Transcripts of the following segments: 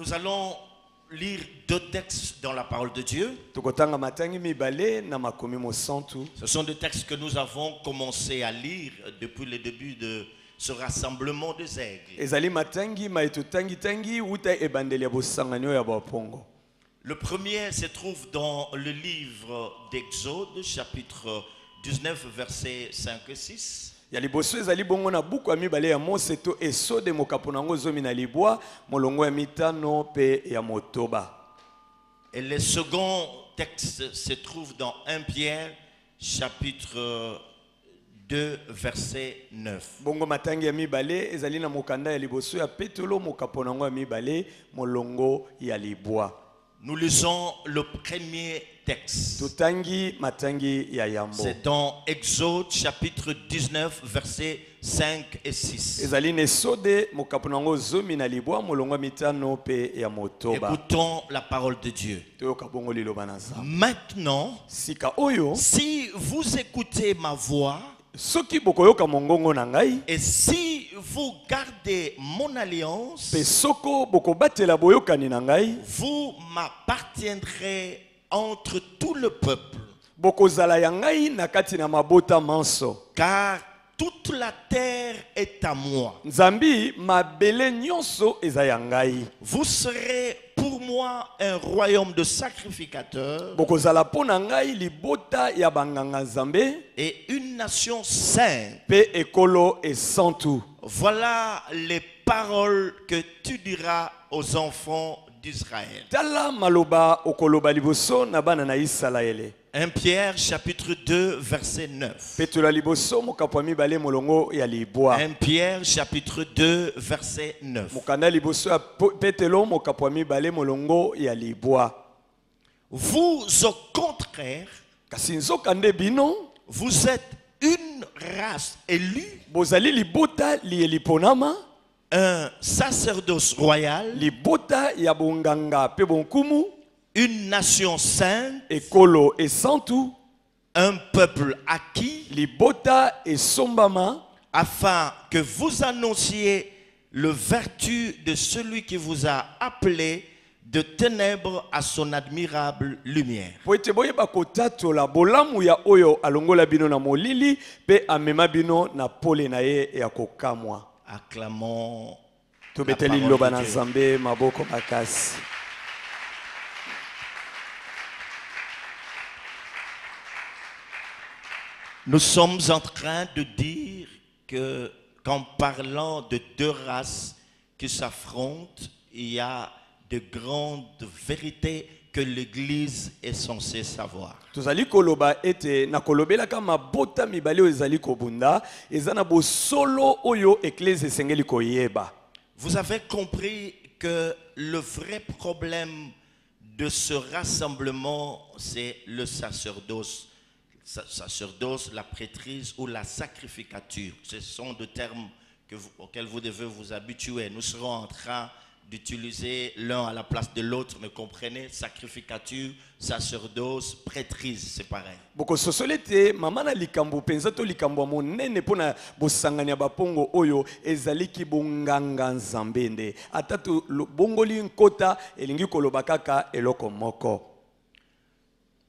Nous allons lire deux textes dans la parole de Dieu. Ce sont des textes que nous avons commencé à lire depuis le début de ce rassemblement des aigles. Le premier se trouve dans le livre d'Exode, chapitre 19, versets 5 et 6. Et le second texte se trouve dans 1 Pierre, chapitre 2, verset 9. Nous lisons le premier texte. C'est dans Exode chapitre 19, versets 5 et 6. Écoutons la parole de Dieu. Maintenant, si vous écoutez ma voix, et si vous gardez mon alliance, vous m'appartiendrez entre tout le peuple. Car toute la terre est à moi. Vous serez pour moi un royaume de sacrificateurs et une nation sainte. Voilà les paroles que tu diras aux enfants d'Israël. 1 Pierre chapitre 2 verset 9. 1 Pierre chapitre 2 verset 9. Vous au contraire, vous êtes une race élue, un sacerdoce royal, une nation sainte, un peuple acquis, afin que vous annonciez le vertu de celui qui vous a appelé de ténèbres à son admirable lumière. Acclamons la parole de Dieu. Nous sommes en train de dire qu'en parlant de deux races qui s'affrontent, il y a de grandes vérités que l'Église est censée savoir. Vous avez compris que le vrai problème de ce rassemblement, c'est le sacerdoce. Sacerdoce, la prêtrise ou la sacrificature. Ce sont des termes auxquels vous devez vous habituer. Nous serons en train d'utiliser l'un à la place de l'autre, mais comprenez, sacrificature, sacerdoce, prêtrise, c'est pareil.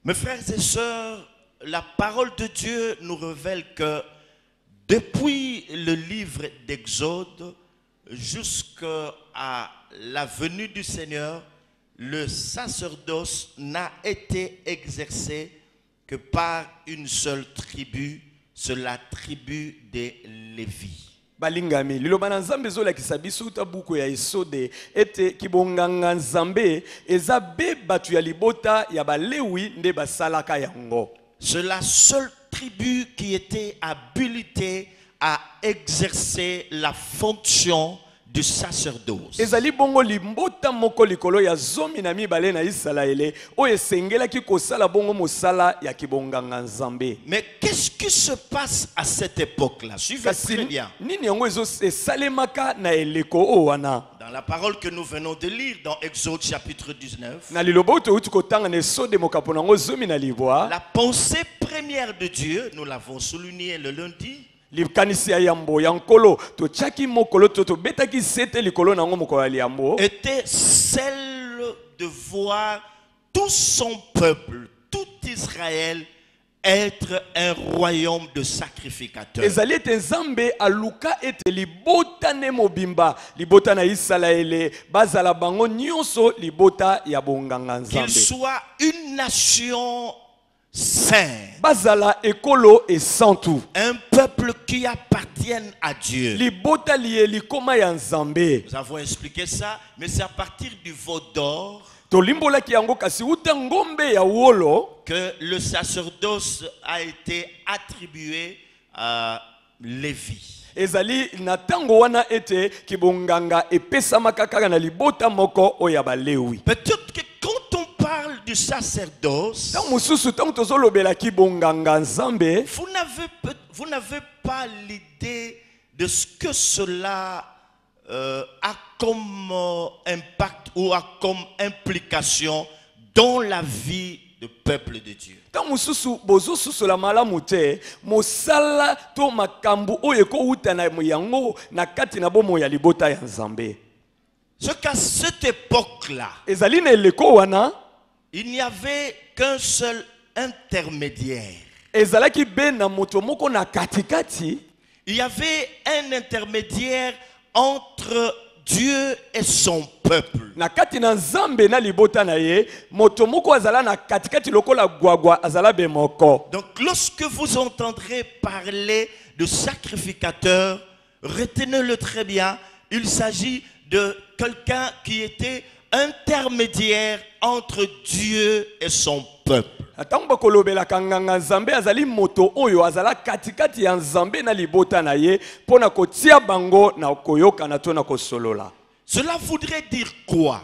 Mes frères et sœurs, la parole de Dieu nous révèle que depuis le livre d'Exode jusqu'à la venue du Seigneur, le sacerdoce n'a été exercé que par une seule tribu, c'est la tribu des Lévis. Balingami lilobana nzambe ezolakisa biso uta buku ya Esode ete kibonganga nzambe ezabe batu ya libota ya balewi nde basalaka yango. C'est la seule tribu qui était habilitée à exercer la fonction du sacerdoce. Ezali bongo limbota moko likolo ya zomi na mibale na Israele o esengela ki kosala bongo mosala ya kibonganga nzambe. Mais qu'est-ce qui se passe à cette époque-là? Suivez très bien. Nini yango ezo esalemaka na eleko o wana. Dans la parole que nous venons de lire dans Exode chapitre 19. Na lilobo to uti kotanga na Esode mokapo nango zomi na libwa. La pensée première de Dieu, nous l'avons souligné le lundi. était celle de voir tout son peuple, tout Israël, être un royaume de sacrificateurs. Qu'il soit une nation sainte, un peuple qui appartienne à Dieu. Nous avons expliqué ça, mais c'est à partir du veau d'or que le sacerdoce a été attribué à Lévi. Peut-être que quand on parle du sacerdoce, vous n'avez pas l'idée de ce que cela a comme impact ou a comme implication dans la vie du peuple de Dieu. Ce qu'à cette époque-là, il n'y avait qu'un seul intermédiaire. Il y avait un intermédiaire entre Dieu et son peuple. Donc lorsque vous entendrez parler de sacrificateur, retenez-le très bien, il s'agit de quelqu'un qui était intermédiaire entre Dieu et son peuple. Cela voudrait dire quoi?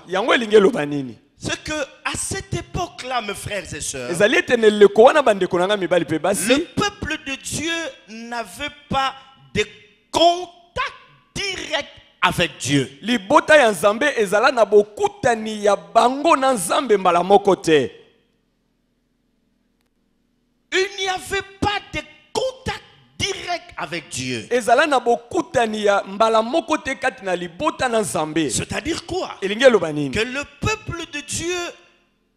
C'est que à cette époque-là, mes frères et sœurs, le peuple de Dieu n'avait pas de contact direct avec Dieu. Il n'y avait pas de contact direct avec Dieu. C'est-à-dire quoi? Que le peuple de Dieu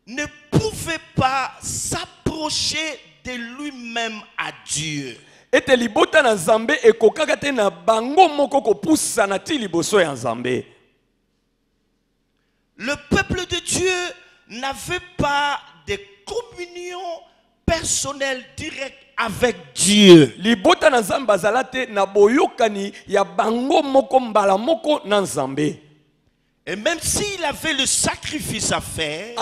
ne pouvait pas s'approcher de lui-même à Dieu. Le peuple de Dieu n'avait pas de communion personnelle directe avec Dieu. Et même s'il avait le sacrifice à faire,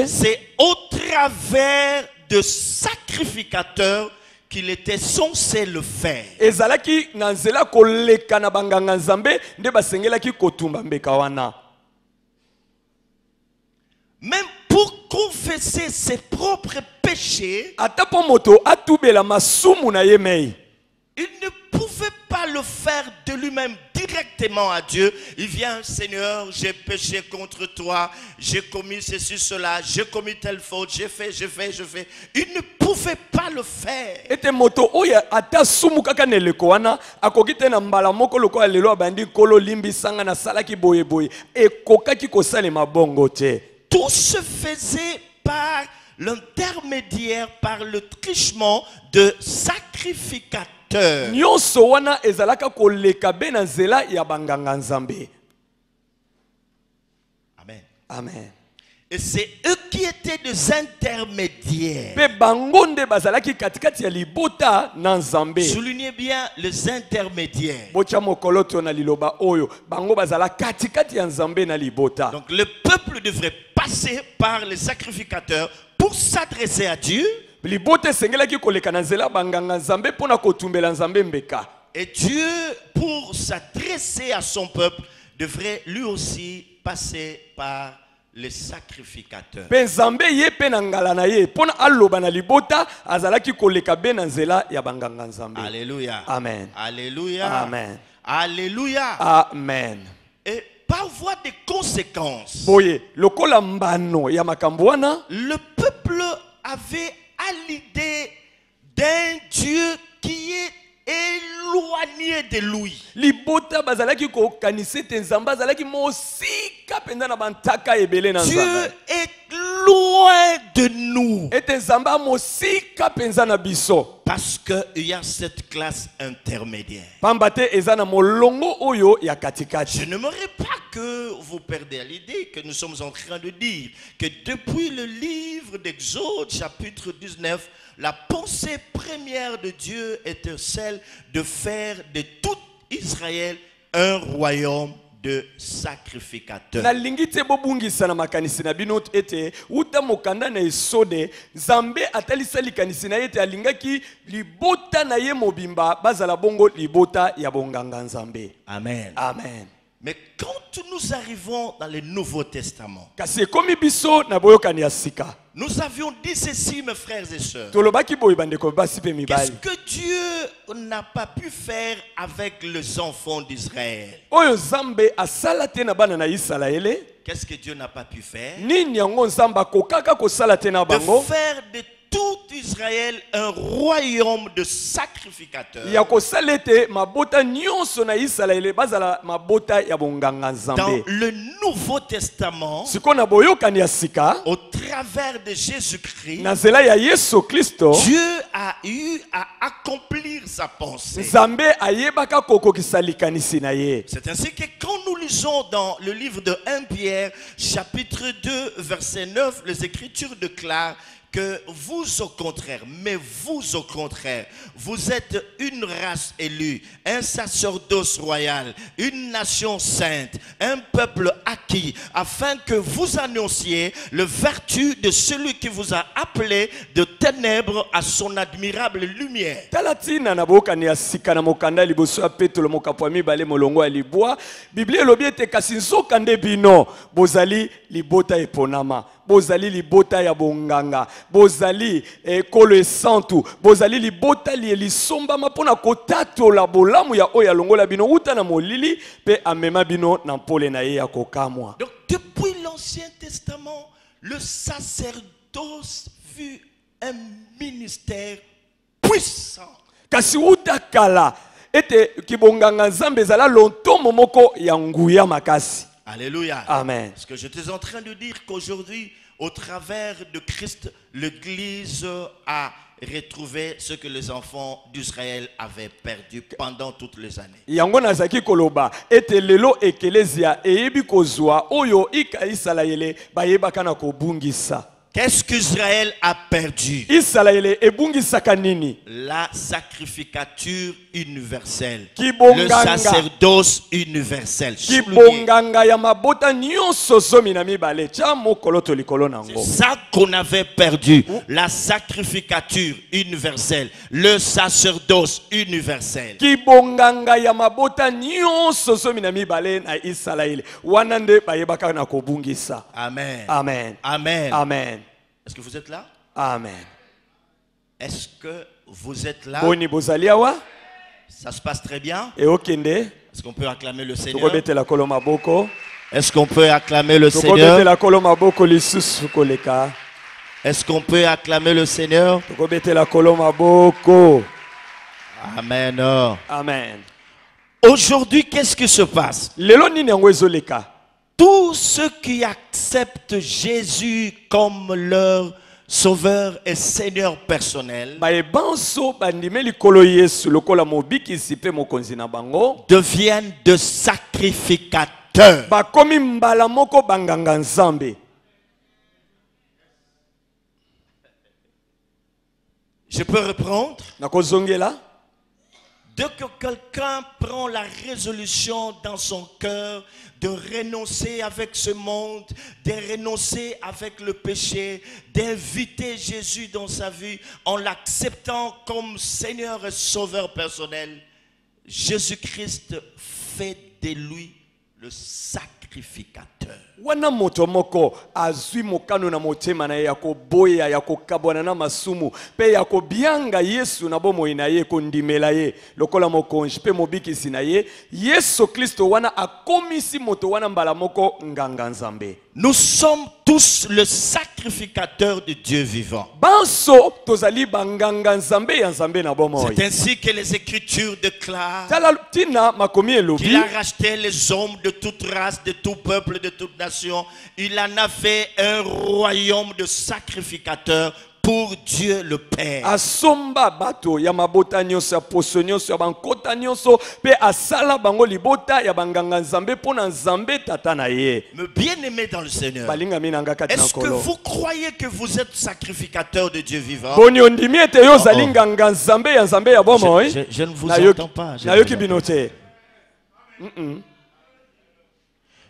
c'est au travers de sacrificateurs qu'il était censé le faire. Même pour confesser ses propres péchés, il ne pouvait pas le faire de lui-même directement à Dieu. Il vient, Seigneur, j'ai péché contre toi, j'ai commis ceci, cela, j'ai commis telle faute, j'ai fait. Il ne pouvait pas le faire. Tout se faisait par l'intermédiaire, par le truchement de sacrificateurs. Amen. Amen. Et c'est eux qui étaient des intermédiaires. Soulignez bien les intermédiaires. Donc le peuple devrait passer par les sacrificateurs pour s'adresser à Dieu. Et Dieu, pour s'adresser à son peuple, devrait lui aussi passer par les sacrificateurs. Alléluia. Amen. Alléluia. Amen. Alléluia. Amen. Et par voie de conséquences, le peuple avait à l'idée d'un Dieu qui est éloigné de lui. Libota bazalaki ko kanise te nzambe azalaki mosika penza na bantaka ebele na Dieu nzambe. est loin de nous. Ete nzambe mosika penza na biso. Parce qu'il y a cette classe intermédiaire. Pamba te eza na molongo oyo ya katikati. Je n'aimerais pas que vous perdiez l'idée que nous sommes en train de dire que depuis le livre d'Exode chapitre 19, la pensée première de Dieu était celle de faire de tout Israël un royaume de sacrificateurs. Na lingite bobungisa na makanisi na bino ete uta mokanda na esode nzambe atalisa likanisi na ete alingaki libota na ye mobimba bazala bongo libota ya bonganga nzambe. Amen. Amen. Mais quand nous arrivons dans le Nouveau Testament, Kasi komi biso na boyokani ya sika. nous avions dit ceci, mes frères et sœurs. Tolobaki boy bandeko basi pe Qu'est-ce mibali. que Dieu n'a pas pu faire avec les enfants d'Israël? Oyo nzambe asala te na bana na Isalaele. Qu'est-ce que Dieu n'a pas pu faire? Nini yango nzamba kokaka kosala te na De bango. faire de tout Israël un royaume de sacrificateurs. Ya kosala te mabota nyonso na Isalaele bazala mabota ya bonganga Dans nzambe. le Nouveau Testament, Sikona boyokani ya sika. au travers de Jésus-Christ, Na zela ya Yesu Kristo. Dieu a eu à accomplir sa pensée. Nzambe ayebaka kokokisa likanisi na ye. C'est ainsi que quand nous lisons dans le livre de 1 Pierre, chapitre 2, verset 9, les Écritures déclarent que vous au contraire, mais vous au contraire, vous êtes une race élue, un sacerdoce royal, une nation sainte, un peuple acquis, afin que vous annonciez le vertu de celui qui vous a appelé de ténèbres à son admirable lumière. Talatina na bokani ya sika na mokanda liboso ya Petro mokapo mibale molongo ya libwa. Biblia elobi ete kasi nzoka nde bino bozali libota eponama. Bozali libota ya bonganga. Bozali ekolo esantu. Bozali libota li elisomba mapona kotato la bolamu ya oya longola bino uta na molili pe amema bino na mpole na ye ya kokamwa. Donc depuis l'Ancien Testament, le sacerdoce fut un ministère puissant. Kasi uta kala ete kibonganga nzambe zala lontomo moko ya nguya makasi. Alléluia. Amen. Parce que j'étais en train de dire qu'aujourd'hui, au travers de Christ, l'Église a retrouvé ce que les enfants d'Israël avaient perdu pendant toutes les années. Yango nazaki koloba ete lelo ekelezia eyebi kozwa oyo ika Isalaele bayebaka na kobungisa. Qu'est-ce qu'Israël a perdu? Isalaele ebungisaka nini? La sacrificature universelle. Le Kibonganga. sacerdoce universel. Kibonganga ya mabota nyonso zomi na mibale tia mokolo to likolo nango. C'est ça qu'on avait perdu. La sacrificature universelle. Le sacerdoce universel. Kibonganga ya mabota nyonso zomi na mibale na Isalaele wana nde bayebaka na kobungisa. Amen. Amen. Amen. Amen. Est-ce que vous êtes là? Amen. Est-ce que vous êtes là? Boni bozali awa? Ça se passe très bien. E okende? Est-ce qu'on peut acclamer le Seigneur? Tokobetela kolo maboko. Est-ce qu'on peut acclamer le Seigneur? Tokobetela kolo maboko lisusu koleka. Est-ce qu'on peut acclamer le Seigneur? Tokobetela kolo maboko. Amen. Amen. Aujourd'hui, qu'est-ce qui se passe? Lelo nini yango ezoleka? Tous ceux qui acceptent Jésus comme leur sauveur et Seigneur personnel Baebanso bandimeli kolo Yesu lokola mobikisi pe mokonzi na bango deviennent de sacrificateurs. bakomi mbala moko banganga nzambe. Je peux reprendre? Nakozongela? Dès que quelqu'un prend la résolution dans son cœur de renoncer avec ce monde, de renoncer avec le péché, d'inviter Jésus dans sa vie en l'acceptant comme Seigneur et Sauveur personnel, Jésus-Christ fait de lui le sacrificateur. Wana moto moko azwi mokano na motema na ye ya koboya ya kokabwana na masumu pe ya kobianga Yesu na bomoi na ye kondimela ye lokola mokonzi pe mobikisi na ye Yesu Kristo wana akomisi moto wana mbala moko nganga nzambe. Nous sommes tous le sacrificateur de Dieu vivant. Banso tozali banganga nzambe ya nzambe na bomoi. C'est ainsi que les Écritures déclarent Tala tina makomi qu'il elobi. a racheté les hommes de toute race, de tout peuple, de toute nation. Il en a fait un royaume de sacrificateurs pour Dieu le Père. Asomba bato ya mabota nyonso ya poso nyonso ya bankota nyonso pe asala bango libota ya banganga nzambe pona nzambe tata na ye. Me bien-aimé dans le Seigneur, Balinga minanga kati na est-ce que kolo. vous croyez que vous êtes sacrificateur de Dieu vivant? Boni ondimi ete yo zali nganga nzambe ya nzambe ya bomoi. Je ne vous Nayoki- entends pas. Je ne Nayoki vous bino te.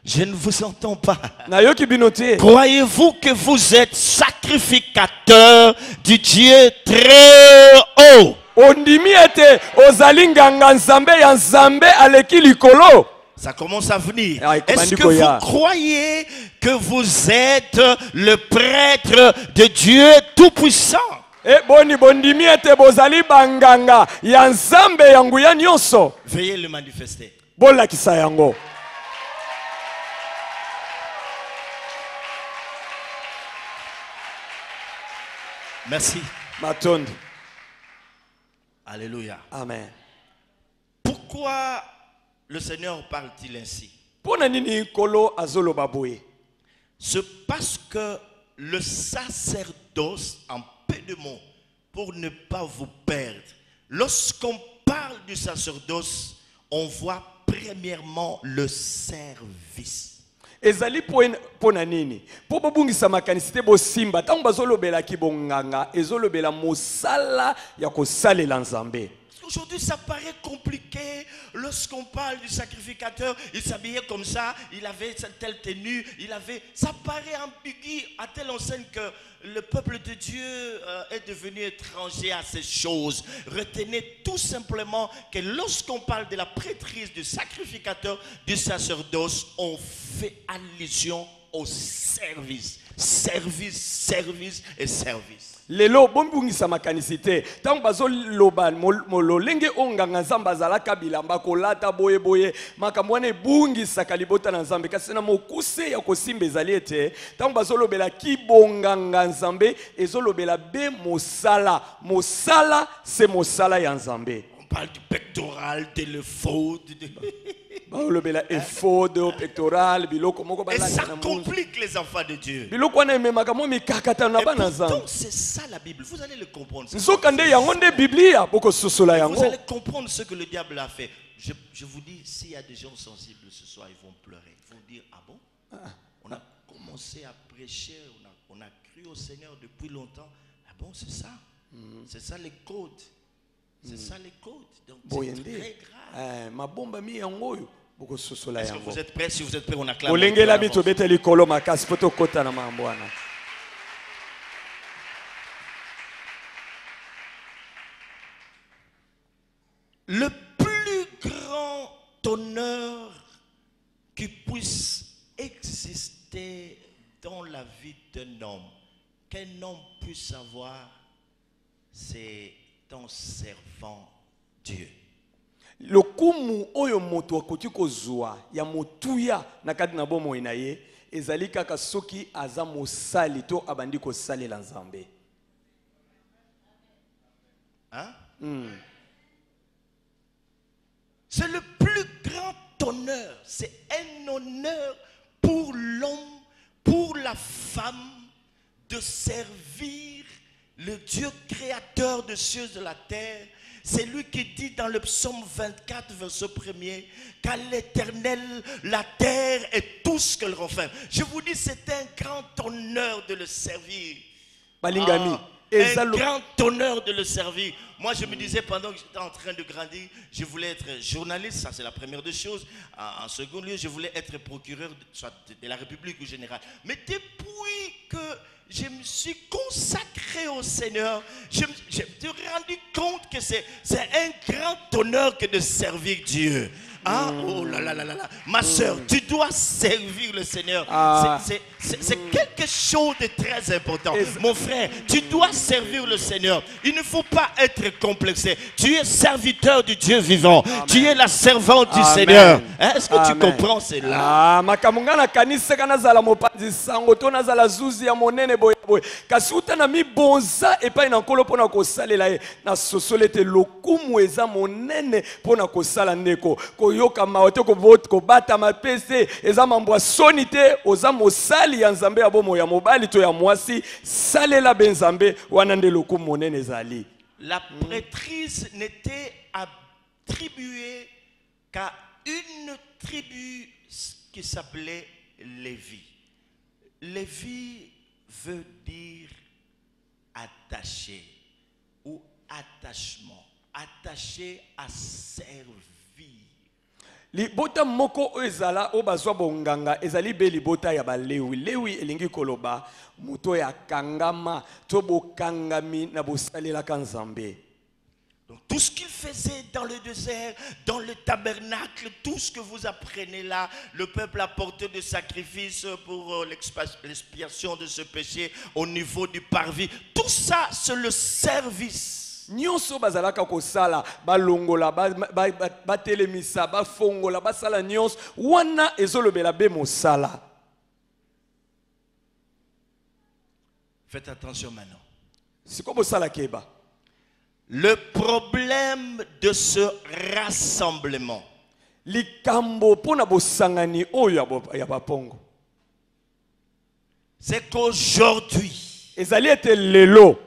Je ne vous entends pas. Nayoki bino te. Croyez-vous que vous êtes sacrificateur du Dieu très haut? Ondimi ete ozali nganga nzambe ya nzambe aleki likolo. Ça commence à venir. Ah, Est-ce que Koya. vous croyez que vous êtes le prêtre de Dieu Tout-Puissant? E boni bondimi ete bozali banganga ya nzambe ya nguya nyonso. Veuillez le manifester. Bolakisa yango. Merci. Matondi. Alléluia. Amen. Pourquoi le Seigneur parle-t-il ainsi? Pona nini kolo azoloba boye? C'est parce que le sacerdoce, en peu de mots, pour ne pas vous perdre, lorsqu'on parle du sacerdoce, on voit premièrement le service. Ezali pona nini? Po bobungisa makanisi te bosimba tango bazolobela ki bonganga ezolobela mosala ya kosalela nzambe. Aujourd'hui, ça paraît compliqué. Lorsqu'on parle du sacrificateur, il s'habillait comme ça, il avait telle tenue, ça paraît ambigu à telle enseigne que le peuple de Dieu est devenu étranger à ces choses. Retenez tout simplement que lorsqu'on parle de la prêtrise du sacrificateur, du sacerdoce, on fait allusion au service. Service, service et service. Lelo bombungisa makanisi te tango bazoloba mololenge onganga nzambe azalaka bilamba kolata boye boye makambo wana ebungisaka libota na nzambe kasi na mokuse ya kosimba ezali ete tango bazolobela kibonganga nzambe ezolobela be mosala mosala se mosala ya nzambe. On parle du pectoral, de l'éphod. Balobela effort pectoral biloko moko Et ça balaka na complique les enfants de Dieu. biloko wana ememaka mo mikakata na Et bana nzambe. pourtant, c'est ça la Bible. Vous allez le comprendre. Nzoka nde yango nde biblia boko sosola yango. Vous allez comprendre ce que le diable a fait. Je vous dis, s'il y a des gens sensibles ce soir, ils vont pleurer. Ils vont dire, ah bon? On a commencé à prêcher, on a cru au Seigneur depuis longtemps. Ah bon, c'est ça? C'est ça les codes. C'est ça les codes. Donc c'est très grave. Mabomba mi yango yo boko sosola Est-ce que yango. vous êtes prêts? Si vous êtes prêts, on acclame. Olengela bito beteli kolo makasi poto kota na mambwana. Le plus grand honneur qui puisse exister dans la vie d'un homme, qu'un homme puisse avoir, c'est en servant Dieu. Lokumu oyo moto akoki kozwa ya motuya na kati na bomoi na ye ezali kaka soki aza mosali to abandi kosalela nzambe. Hein? C'est le plus grand honneur. C'est un honneur pour l'homme, pour la femme, de servir le Dieu créateur des cieux et de la terre. C'est lui qui dit dans le psaume 24, verset 1er, qu'à l'Éternel, la terre et tout ce qu'elle renferme. Je vous dis, c'est un grand honneur de le servir. Balingami. Un grand honneur de le servir. Moi, je me disais, pendant que j'étais en train de grandir, je voulais être journaliste, ça c'est la première des choses. En second lieu, je voulais être procureur soit de la République ou général. Mais depuis que je me suis consacré au Seigneur, je me suis rendu compte que c'est un grand honneur que de servir Dieu. Ah, oh là là là là là. Ma soeur, tu dois servir le Seigneur. C'est quelque chose de très important. Mon frère, tu dois servir le Seigneur. Il ne faut pas être complexé. Tu es serviteur du Dieu vivant. Amen. Tu es la servante du Seigneur. Hein? Est-ce que tu comprends cela? Ah, makamungana kanisa kana zala mopanzi sango to na zala zuzi ya monene boye boye. Kasi uta na mi bonza epai na nkolo pona ko salela ye na sosolete lokumu eza monene pona ko sala ndeko. Yoka maote ko bata mapese eza mambo soni te oza mosali ya nzambe ya bomo ya mobali to ya mwasi salela benzambe wana nde lokumu monene ezali. La prêtrise n'était attribuée qu'à une tribu qui s'appelait Lévi. Lévi veut dire attaché ou attachement, attaché à servir. Libota moko ezala o bazwa bonganga ezali be libota ya balewi lewi elingi koloba muto ya kangama to bokangami na bosalela kanzambe. Donc tout ce qu'il faisait dans le désert, dans le tabernacle, tout ce que vous apprenez là, le peuple apportait des sacrifices pour l'expiation de ce péché au niveau du parvis. Tout ça, c'est le service. Nyonso bazalaka kosala balongola batelemisa bafongola basala nyonso wana ezolobela be mosala. Faites attention maintenant. Siko bosala keba. Le problème de ce rassemblement, likambo pona bosangani oyo ya bapongo, c'est qu'aujourd'hui ezali ete lelo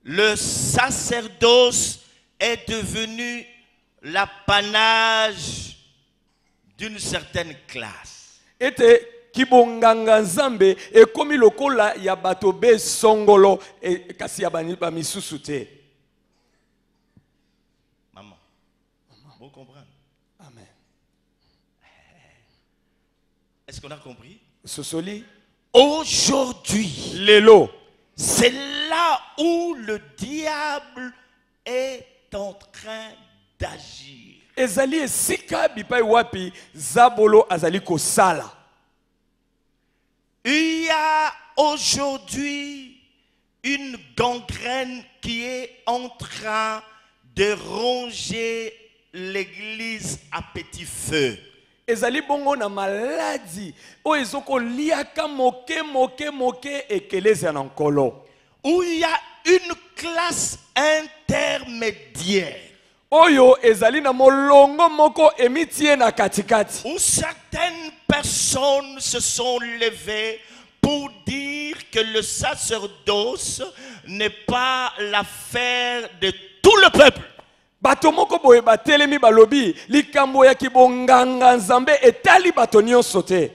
le sacerdoce est devenu l'apanage d'une certaine classe. Ete kibonganga nzambe ekomi lokola ya bato be songolo kasi ya ba misusu te. Maman, vous comprenez? Amen. Est-ce qu'on a compris? Sosoli. Aujourd'hui, lelo, c'est là où le diable est en train d'agir. Ezali esika bipai wapi zabolo azali kosala. Il y a aujourd'hui une gangrène qui est en train de ronger l'église à petit feu. Ezali bongo na maladi o ezoko liaka moke ekeleza na nkolo. Où il y a une classe intermédiaire. Oyo ezali na molongo moko emitie na katikati. Où certaines personnes se sont levées pour dire que le sacerdoce n'est pas l'affaire de tout le peuple. Bato moko boye batelemi balobi likambo ya kibonganga nzambe etali bato nyonso te.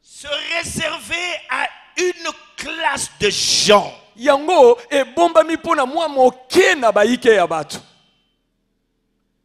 Se réserver à une classe de gens. Yango ebombami pona mwa moke na baike ya bato.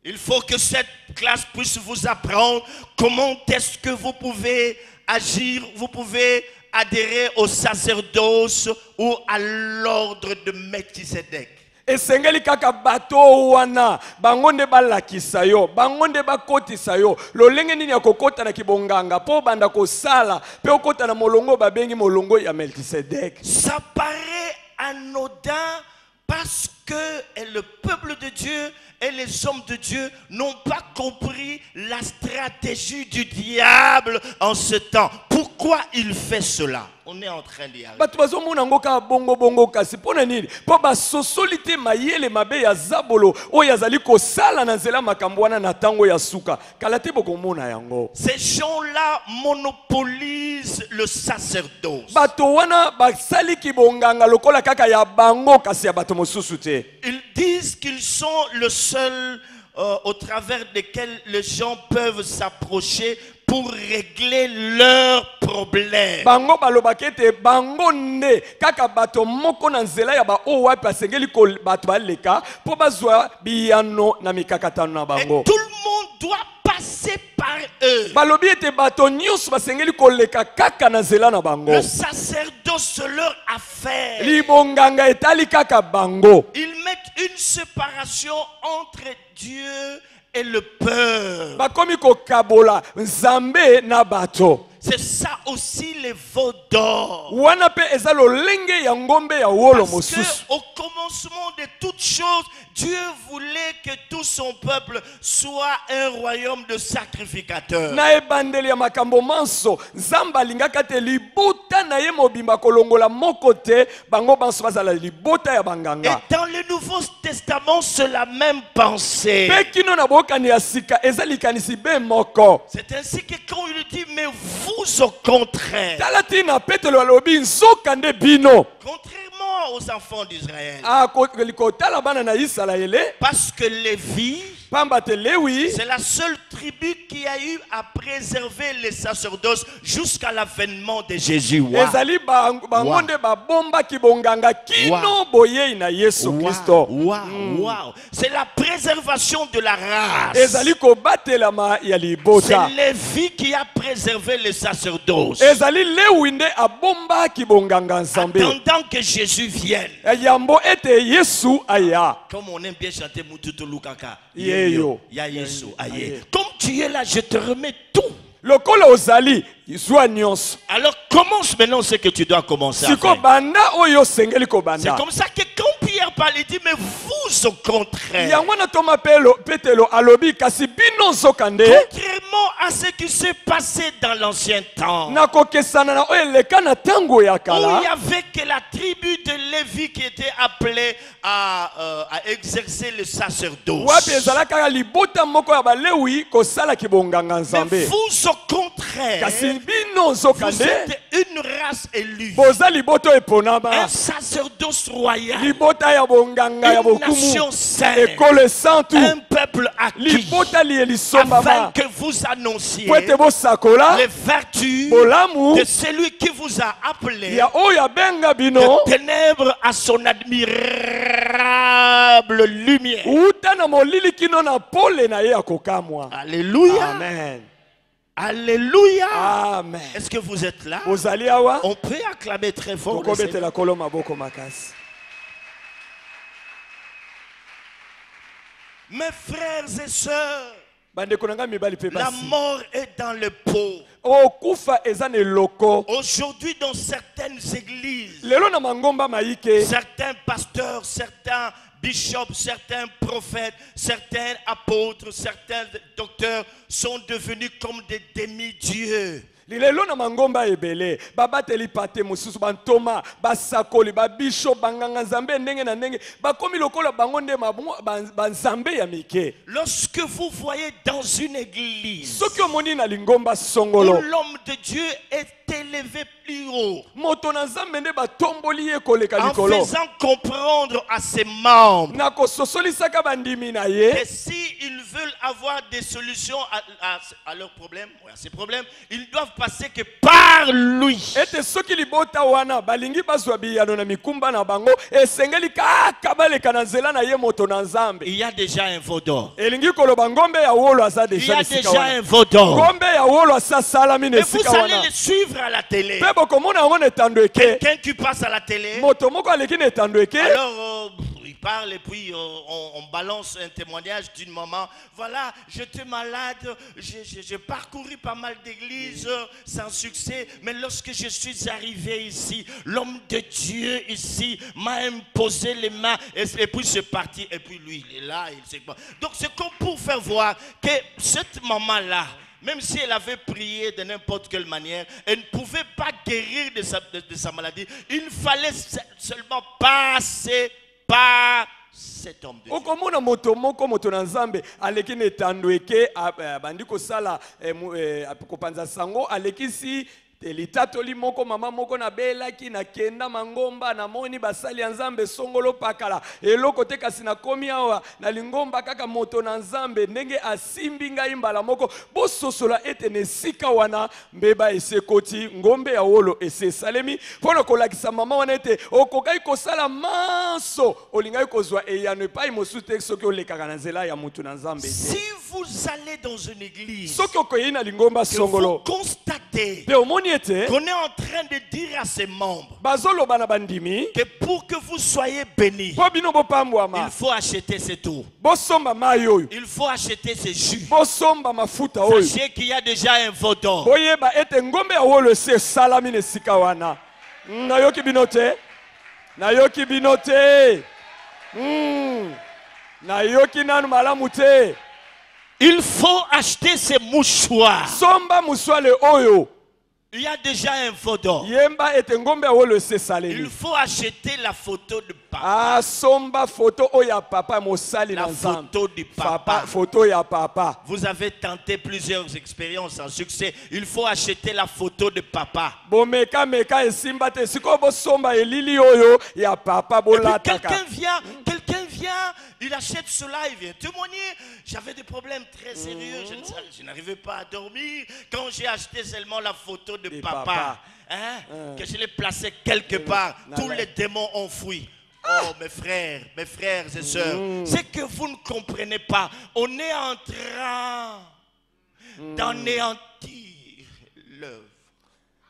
Il faut que cette classe puisse vous apprendre comment est-ce que vous pouvez agir, vous pouvez adhérer au sacerdoce ou à l'ordre de Melchisedec. Esengeli kaka bato wana bangonde balakisa yo bangonde bakotisa yo lolenge nini ya kokota na kibonganga po banda kosala pe okota na molongo babengi molongo ya Melchisedec. Ça paraît anodin parce que le peuple de Dieu et les hommes de Dieu n'ont pas compris la stratégie du diable en ce temps. Pourquoi il fait cela? On est en train d'y arriver. Bato bazomona ngoka bongo kasi pona nini po basosolite mayele mabe ya zabolo oyo azali kosala na nzela makambo wana na tango ya suka kala te bokomona yango. Ces gens-là monopolisent le sacerdoce. Bato wana basali kibonganga lokola kaka ya bango kasi ya bato mosusu te. Ils disent qu'ils sont le seul au travers desquels les gens peuvent s'approcher pour régler leurs problèmes. Bango balobakete bango ne kaka bato moko na nzela ya ba o wapi asengeli ko bato baleka po bazwa biyano na mikakatano na bango. Et tout le monde doit passer par par eux. balobi ete bato nyonso basengeli koleka kaka na nzela na bango. Le sacerdoce, c'est leur affaire. Libonganga etali kaka bango. Ils mettent une séparation entre Dieu et le peuple. Bakomi kokabola nzambe na bato. C'est ça aussi les veaux d'or. Wana pe eza lolenge ya ngombe ya wolo Parce mosusu. qu'au commencement de toutes choses, Dieu voulait que tout son peuple soit un royaume de sacrificateurs. Na ebandeli ya makambo manso nzambe alingaka te libota na ye mobimba kolongola moko te bango banso bazala libota ya Et banganga. dans le Nouveau Testament, c'est la même pensée. Pe kino na bokani ya sika eza likanisi be moko. C'est ainsi que quand il dit, mais vous au contraire, Tala tina petelo alobi nzoka nde bino. contrairement aux enfants d'Israël, Kotala bana na Isalaele parce que Lévi, pamba te Lewi c'est la seule tribu qui a eu à préserver les sacerdoces jusqu'à l'avènement de Jésus. Wow. ezali bango nde babomba kibonganga kino boyei na Yesu Kristo. Wow. C'est la préservation de la race. Ezali kobatelama ya C'est libota. Lévi qui a préservé les sacerdoces. Ezali Lewi nde abomba kibonganga nzambe. Attendant que Jésus vienne. Yambo ete Yesu aya. Comme on aime bien chanter Mututu Lukaka. Yeyo. Ya Yesu. Aye. Comme tu es là, je te remets tout. Lokola ozali izwa nyonso. Alors commence maintenant ce que tu dois commencer à Siko faire. banda oyo sengeli C'est kobanda. comme ça que quand Pierre parle, il dit, mais vous au contraire. Yango na toma petelo alobi kasi bino nzokande. Contrairement à ce qui s'est passé dans l'ancien temps, Na kokesana na oyo eleka na tango ya où il kala. n'y avait que la tribu de Lévi qui était appelée à exercer le sacerdoce. Wapi ezalaka libota moko ya balewi kosala kibonganga Mais nzambe. vous au contraire, Kasi bino vous nzokande êtes une race élue, boza liboto eponama. un sacerdoce royal, Libota ya bonganga ya une bokumu. nation sainte, Ekole santu. un peuple acquis, Libota li afin elisombama. que vous annonciez Pwete bosakola. les vertus Bolamu. de celui qui vous a appelé Ya oyo abenga de bino. ténèbres à son admirable lumière. Uta na molili kino na pole na ye akokamwa. Alléluia. Amen. Alléluia. Amen. Est-ce que vous êtes là? Ozali awa. On peut acclamer très fort le Seigneur. Tokobetela kolo maboko makasi. Mes frères et sœurs, Bandeko nanga mibali pe la basi. mort est dans le pot. Okufa eza na eloko. Aujourd'hui, dans certaines églises, Lelo na mangomba maike. certains pasteurs, certains bishops, certains prophètes, certains apôtres, certains docteurs sont devenus comme des demi-dieux. Lelo na mangomba ebele babateli pate mosusu bantoma basakoli babisho banganga nzambe ndenge na ndenge bakomi lokola bango nde banzambe ya mike. Lorsque vous voyez dans une église Soki omoni na lingomba où songolo l'homme de Dieu est élevé plus haut, moto na nzambe nde batomboli ye koleka en likolo faisant comprendre à ses membres na kososolisaka bandimi na ye que s'ils veulent avoir des solutions à leurs problèmes, à ces problèmes, ils doivent passer que par lui. ete soki libota wana balingi bazwa biyano na mikumba na bango esengeli kaka baleka na nzela na ye moto na nzambe. Il y a déjà un veau d'or. Elingi koloba ngombe ya wolo aza Il y deja a esika déjà wana. un veau d'or. Ngombe ya wolo asa salami na Et vous esika allez wana. le suivre à la télé. Pe bokomona yango na etando eke. Quelqu'un qui passe à la télé, Moto moko aleki na etando eke. alors il parle et puis on balance un témoignage d'une maman. Voilà, j'étais malade, j'ai parcouru pas mal d'églises sans succès, mais lorsque je suis arrivé ici, l'homme de Dieu ici m'a imposé les mains et puis c'est parti. Et puis lui, il est là, il sait pas. Donc c'est comme pour faire voir que cette maman-là, même si elle avait prié de n'importe quelle manière, elle ne pouvait pas guérir de sa maladie. Il fallait seulement passer par cet homme de Dieu. Okomona moto moko moto na nzambe aleki na etando eke bandi kosala kopanza sango alekisi litatoli moko mama moko na belaki na kenda mangomba na moni basali ya nzambe songolo pakala eloko te kasi na komi awa na lingomba kaka moto na nzambe ndenge asimbi ngai mbala moko bososola ete na esika wana mbeba esekoti ngombe ya wolo ese salemi mpona kolakisa mama wana ete okokai kosala maso olingai kozwa eyano epai mosusu te soki olekaka na nzela ya mutu na nzambe. Si vous allez dans une église, soki okoyi na lingomba que vous songolo constatez pe omoni ete qu'on est en train de dire à ses membres bazoloba na bandimi que pour que vous soyez bénis, po bino bopambwama il faut acheter ces tours, bosomba mai oyo il faut acheter ces jus. bosomba mafuta oyo Sachez qu'il y a déjà un veau d'or. boyeba ete ngombe ya wolo esi esalami na esika wana. Nayoki bino te, nayoki bino te, nayoki nanu malamu te. Il faut acheter ces mouchoirs. Somba muswale oyo Il y a déjà un veau d'or. yemba ete ngombe ya wolo esi esalemi. Il faut acheter la photo de papa. Ah, somba photo oyo ya papa mosali La na nzambe. photo du papa. Photo ya papa. Vous avez tenté plusieurs expériences sans succès. Il faut acheter la photo de papa. Bomeka meka esimba te siko bosomba elili oyo ya papa Et puis bolataka. quelqu'un vient, il achète cela, il vient témoigner. J'avais des problèmes très sérieux, je n'arrivais pas à dormir. Quand j'ai acheté seulement la photo de papa, que je l'ai placé quelque part, tous les démons ont fui. Oh mes frères et sœurs, c'est que vous ne comprenez pas. On est en train d'anéantir l'œuvre.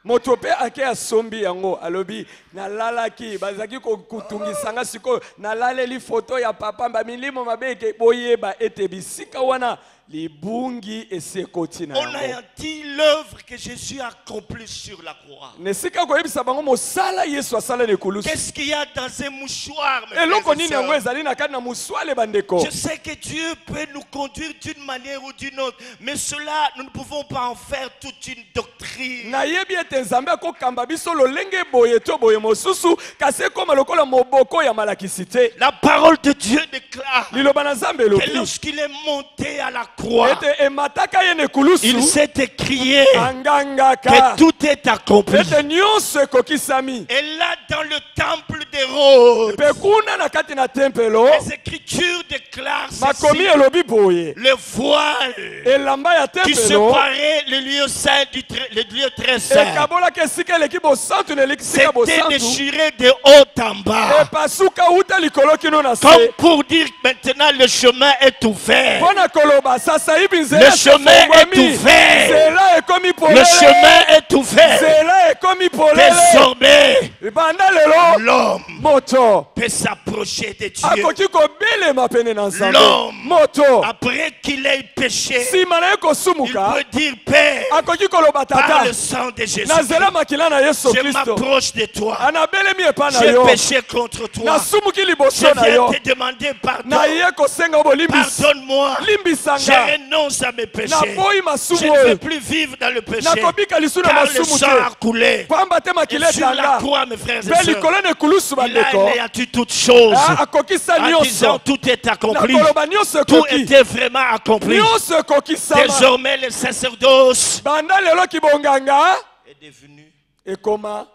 Moto pe ake asombi yango alobi nalalaki bazaki kokutungisanga siko nalaleli photo ya papa mba milimo mabeke boyeba ete bisika wana libungi esekoti na On a dit l'œuvre que Jésus a accomplie sur la croix. nesika koyebisa bango mosala Yesu asala na ekulusu. Qu'est-ce qu'il y a dans un mouchoir, mes Eloko frères et nini yango sœurs? ezali na kati na muswale bandeko. Je sais que Dieu peut nous conduire d'une manière ou d'une autre, mais cela, nous ne pouvons pas en faire toute une doctrine. Nayebi ete nzambe akokamba biso lolenge boye to boye mosusu kasi ekoma lokola moboko ya malakisi te. La parole de Dieu déclare Liloba na nzambe que elobi lorsqu'il est monté à la croix, ete emataka ye na ekulusu il s'est écrié angangaka que tout est accompli. ete nyonso ekokisami. Et là, dans le temple des roses, Pe kuna na kati na tempelo les Écritures déclarent makomi ceci: elobi boye le voile elamba ya qui tempelo séparait le lieu saint le lieu très saint ekabolaka esika eleki bosantu na esika s'était bosantu déchiré de haut en bas, epasuka uta likolo kino na comme se pour dire que maintenant le chemin est ouvert. mpona koloba sasa hivi Le nzela chemin est efungwami. ouvert. Nzela ekomi Le polele chemin est ouvert. nzela ekomi polele Désormais, banda lelo l'homme moto peut s'approcher de Dieu. akoki kobelema pene na nzambe. L'homme, moto après qu'il ait péché, nsima na ye il kosumuka peut dire: Père, akoki koloba par tata le sang de Jésus, na nzela makila na yesu je kristo m'approche de toi. anabelemi epa na J'ai yo péché contre toi. nasumuki liboso Je na viens yo te demander pardon. na ye kosenga bolimbisi Pardonne-moi. Je limbisanga renonce à mes péchés. naboyi Je masumu ne veux oyo plus vivre dans le péché. nakobika lisu na Car le masumu sang te a coulé. pamba te Et makila sur la etanga croix, mes frères et mpe sœurs, likolo na ekulusu il a bandeko anéanti toutes choses. akokisa En disant nyonso tout est accompli. nakoloba nyonso Tout ekoki était vraiment accompli. nyonso ekokisama Désormais, le sacerdoce banda lelo kibonganga est devenu ekoma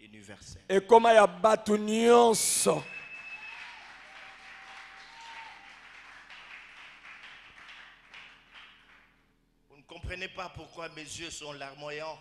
universel. ekoma ya bato nyonso. Vous ne comprenez pas pourquoi mes yeux sont larmoyants.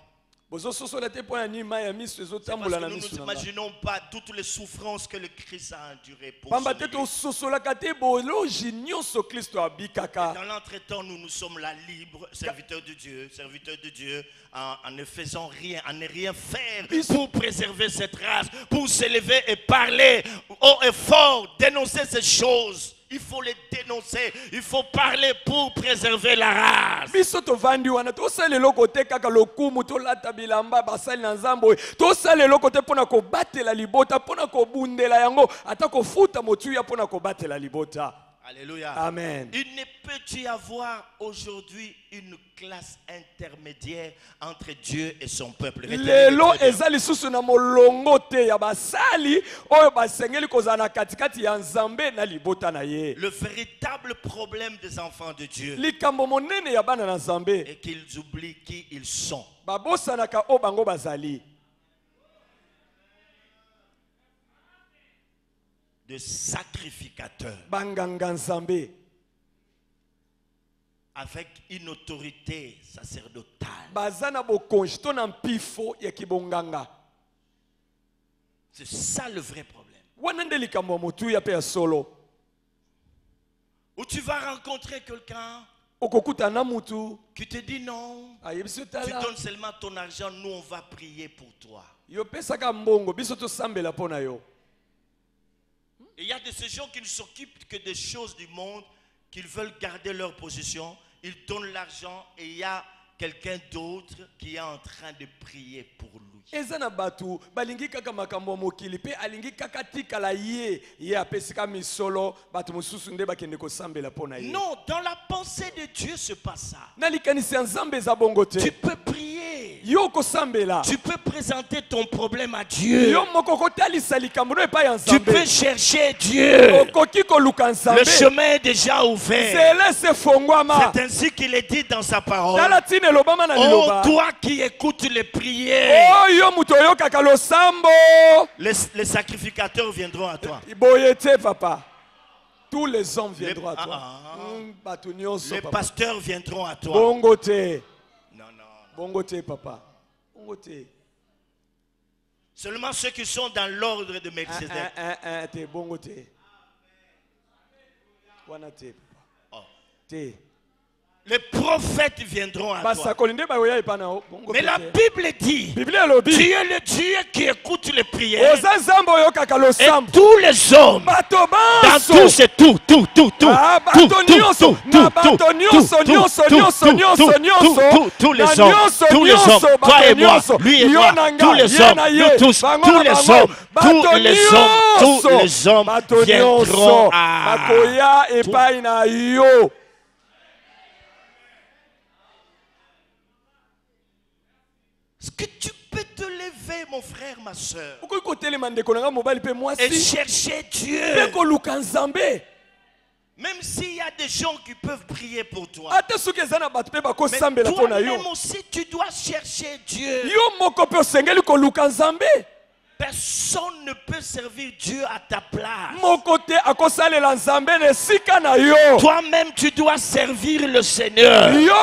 bozososola te mpo ya nini mai ya miso Parce ezotambola que na nous miso ne na ngai. imaginons pas toutes les souffrances que le Christ a endurées pour pamba te sauver. tososolaka te boloji nyonso kristo abikaka. Dans l'entretemps, nous sommes là libres, serviteurs de Dieu, en ne faisant rien, en ne rien faire pour préserver cette race, pour s'élever et parler haut et fort, dénoncer ces choses. Il faut les dénoncer, il faut parler pour préserver la race. biso tovandi wana tosala eloko te kaka lokumu tolata bilamba basali na nzambe oyo tosala eloko te mpona kobatela libota mpona kobundela yango ata kofuta motuya mpona kobatela libota. Alléluia. Amen. Il ne peut y avoir aujourd'hui une classe intermédiaire entre Dieu et son peuple. Lelo ezali susu na molongo te ya basali oyo basengeli kozala na katikati ya Nzambe na libota na ye. Le véritable problème des enfants de Dieu Likambo monene ya bana na Nzambe est qu'ils oublient qui ils sont. babosanaka o bango bazali. De sacrificateurs Banganga Nzambe avec une autorité sacerdotale. bazana bokonji to na mpifo ya kibonganga. C'est ça le vrai problème. Wana nde likambo motu ya pe ya solo. Où tu vas rencontrer quelqu'un Okokuta na mutu qui te dit non, ayebisi tu tala donnes seulement ton argent, nous on va prier pour toi. yo pesaka mbongo biso to sambela pona yo. Et il y a de ces gens qui ne s'occupent que des choses du monde, qu'ils veulent garder leur position, ils donnent l'argent et il y a quelqu'un d'autre qui est en train de prier pour lui. Ezana batu balingi kaka makambo mokili pe alingi kaka tikala ye apesika misolo batu mususu nde bakende ko sambela pona ye. Non, dans la pensée de Dieu se passe ça. Na likanisi ya Nzambe za bongo te. Tu peux prier. Yo ko sambela. Tu peux présenter ton problème à Dieu. Yo moko ko talisa likambo no pa ya Tu Nzambe. peux chercher Dieu. Okoki ko luka Nzambe. Le chemin est déjà ouvert. Zele se fongwama. C'est ainsi qu'il est dit dans sa parole. Tala tine lobama na Oh, liloba. toi qui écoutes les prières, Oh yo muto yo kaka lo sambo. les sacrificateurs viendront à toi. Boyete papa. Tous les hommes viendront à Les- toi. Batu nyonso Les papa. pasteurs viendront à toi. Bongo te. Non, non. Bongo te papa. Bongo te. Seulement ceux qui sont dans l'ordre de Melchizedek. Te bongo te. Wana te papa. Oh. Te. Les prophètes viendront à toi. Basakoli nde bayoya ipana o. Bongo Mais la te. Bible dit, Biblia elobi. tu es le Dieu qui écoute les prières. Oza nzambe oyo kaka lo Et sambo. tous les hommes, Bato dans banso. tout, c'est tout. Ah, bato nyonso. Na bato nyonso, nyonso, nyonso, nyonso, nyonso. Tous les Na hommes, nyonso, tous les nyonso, hommes, bato toi et moi, nyonso. lui et Yo moi, na nga, tous les ye hommes, na ye. nous tous, Bango tous na les bango. hommes, Bato tous les hommes, tous nyonso. les hommes Bato viendront nyonso. à... Bakoya epai na yo. Est-ce que tu peux te lever, mon frère, ma soeur, Okoki kotelema ndeko na nga mobali pe et mwasi. chercher Pe Dieu? koluka Nzambe. Même s'il y a des gens qui peuvent prier pour toi. Ate soki eza na bato pe Mais bakosambela mpo na yo. toi-même aussi, tu dois chercher Dieu. Yo moko pe osengeli koluka Nzambe. Personne ne peut servir Dieu à ta place. Moko te akosalela Nzambe na esika na yo. Toi-même, tu dois servir le Seigneur. Yo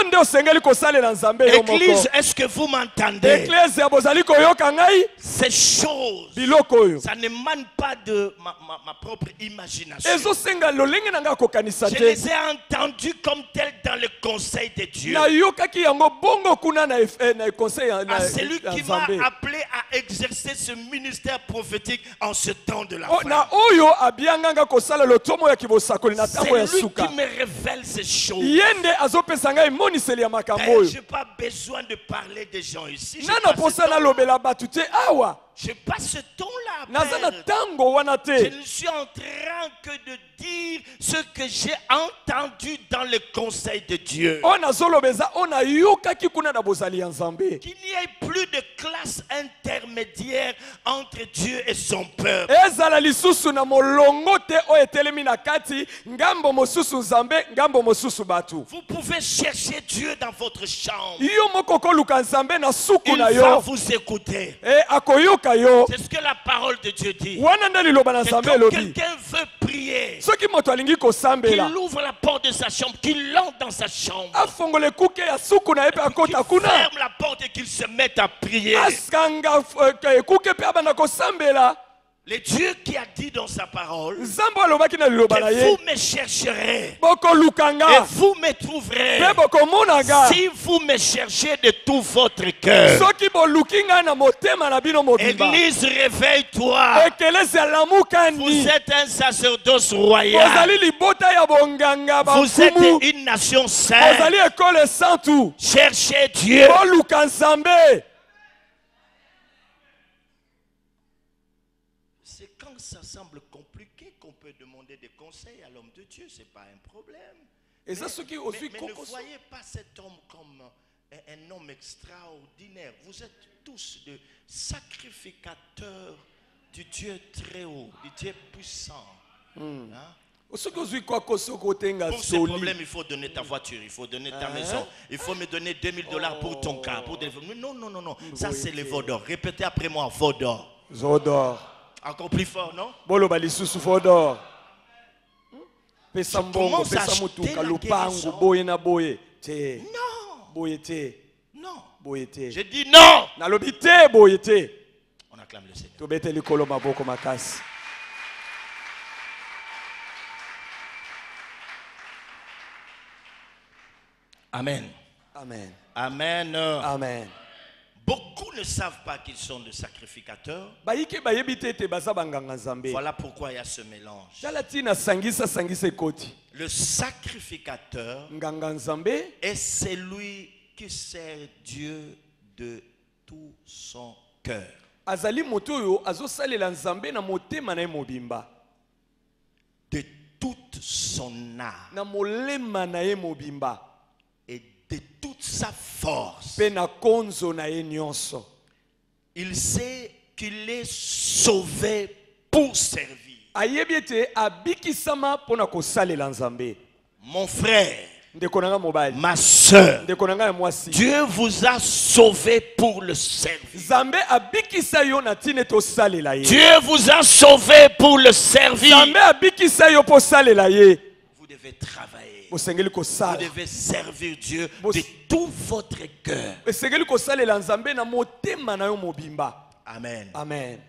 nde osengeli kosalela Nzambe yo moko. Église, est-ce que vous m'entendez? Eklezia bozali koyoka ngai Ces choses, biloko oyo. ça n'émane pas de ma propre imagination. Ezosenga lolenge na nga kokanisa Je te. les ai entendus comme tels dans le conseil de Dieu. Nayokaki yango bongo kuna na conseil À celui ya qui m'a Nzambe. appelé à exercer ce ministère prophétique en ce temps de la Na fin. oyo abianganga kosala lotomo ya kibosakoli na tango ya C'est lui suka. qui me révèle ces choses. Yende azopesa ngai moniseli ya makambo Je oyo. n'ai pas besoin de parler des gens ici. Je Nana passe posa na lobela batu te awa. ce ton-là. Naza na Père. tango wana Je te. ne suis en train que de dire ce que j'ai entendu dans le conseil de Dieu. O nazolobeza o nayokaki kuna na bozali ya Nzambe. Qu'il n'y ait plus de classe intermédiaire entre Dieu et son peuple. Ezala lisusu na molongo te o etelemi na kati ngambo mosusu Nzambe ngambo mosusu batu. Vous pouvez chercher Dieu dans votre chambre. Yo moko koluka Nzambe na suku Il na va yo. vous écouter. Akoyoka yo. C'est ce que la parole de Dieu dit. Wana nde liloba na Que Nzambe quand elobi. quelqu'un veut prier, Soki moto alingi qu'il kosambela. ouvre la porte de sa chambre, qu'il entre dans sa chambre, Afongole kuke ya suku na ye pe qu'il akota kuna. ferme la porte et qu'il se mette à prier. Askanga kuke pe abanda kosambela. Le Dieu qui a dit dans sa parole Nzambe alobaki na liloba na que ye. vous me chercherez Boko et lukanga. vous me trouverez Pe boko monanga. si vous me cherchez de tout votre cœur. Soki boluki nga na motema na bino mobimba. Église, réveille-toi. Ekelesi alamukani. Vous êtes un sacerdoce royal. Ozali libota ya bonganga Vous êtes bafumu. une nation sainte. Ozali ekole santu. Cherchez Dieu. Boluka Nzambe. c'est quand ça semble compliqué qu'on peut demander des conseils à l'homme de Dieu. Ce n'est pas un problème. Et ça, ce qui aussi Mais ne voyez pas cet homme comme un homme extraordinaire. Vous êtes tous des sacrificateurs du Dieu très haut, du Dieu puissant. Hein? Pour ce problème, il faut donner ta voiture, il faut donner ta maison, il faut me donner $2000 pour ton cas. Pour non, non, non, non. Ça, c'est les veaux d'or. Répétez après moi, veaux d'or. Zodor. Encore plus fort, non? Bolo balisusu vodor. Pesa Je mbongo, commence à pesa acheter mutuka, la lupango, guérison. boye na boye. Te. Non, Boye te. non. Boye te. Je dis non. Nalobi te, boye te. On acclame le Seigneur. Tobete likolo maboko makasi. Amen. Amen. Amen. Amen. Beaucoup ne savent pas qu'ils sont des sacrificateurs. Bayike bayebi te ete baza banganga nzambe. Voilà pourquoi il y a ce mélange. Tala tina sangisa sangisa ekoti. Le sacrificateur Nganga nzambe est celui qui sert Dieu de tout son cœur. azali moto oyo azosalela nzambe na motema na ye mobimba. De toute son âme Na molema na ye mobimba. et de toute sa force. Pe na konzo na ye nyonso. Il sait qu'il est sauvé pour servir. Ayebi ete abikisama pona kosalela nzambe. Mon frère, Ndeko nanga mobali. ma soeur, Ndeko nanga ya mwasi. Dieu vous a sauvé pour le servir. Nzambe abikisa yo na tine to salela ye. Dieu vous a sauvé pour le servir. Nzambe abikisa yo po salela ye. Vous devez travailler. Osengeli Vous kosala. devez servir Dieu de tout votre cœur. Osengeli kosalela nzambe na motema na yo mobimba. Amen. Amen.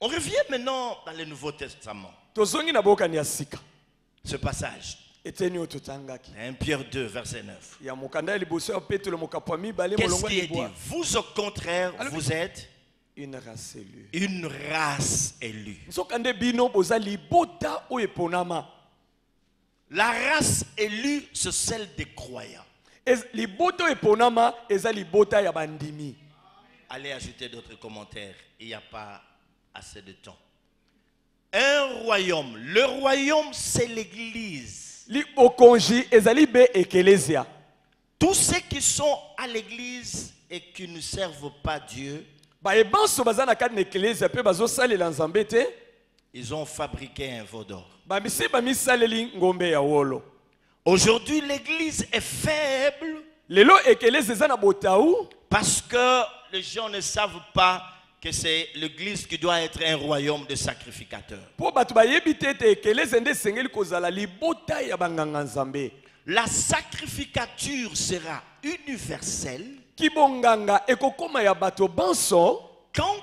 On revient maintenant dans le Nouveau Testament. Tozongi na bokani ya sika. Ce passage, Eteni oyo totangaki. 1 Pierre 2, verset 9. Ya mokanda ya liboso ya Petelo mokapo ya mibale Qu'est-ce molongo qui ya est dit? libwa. Vous, au contraire, Alors, vous êtes Une race élue. une race élue. Nzokande bino boza libota oyo eponama. La race élue, c'est celle des croyants. Libota oyo eponama eza libota ya bandimi. Allez ajouter d'autres commentaires. Il n'y a pas assez de temps. Un royaume. Le royaume, c'est l'église. Libokonji ezali be ekelesia. Tous ceux qui sont à l'église et qui ne servent pas Dieu, Bayebanso baza na kati na ekelesia pe bazosalela nzambe te. ils ont fabriqué un veau d'or. Bamisi bamisaleli ngombe ya wolo. Aujourd'hui, l'église est faible Lelo ekelesia eza na botau parce que les gens ne savent pas que c'est l'église qui doit être un royaume de sacrificateurs. po bato bayebi te ete ekelesia nde esengeli kozala libota ya banganga nzambe. La sacrificature sera universelle Kibonganga ekokoma ya bato banso quand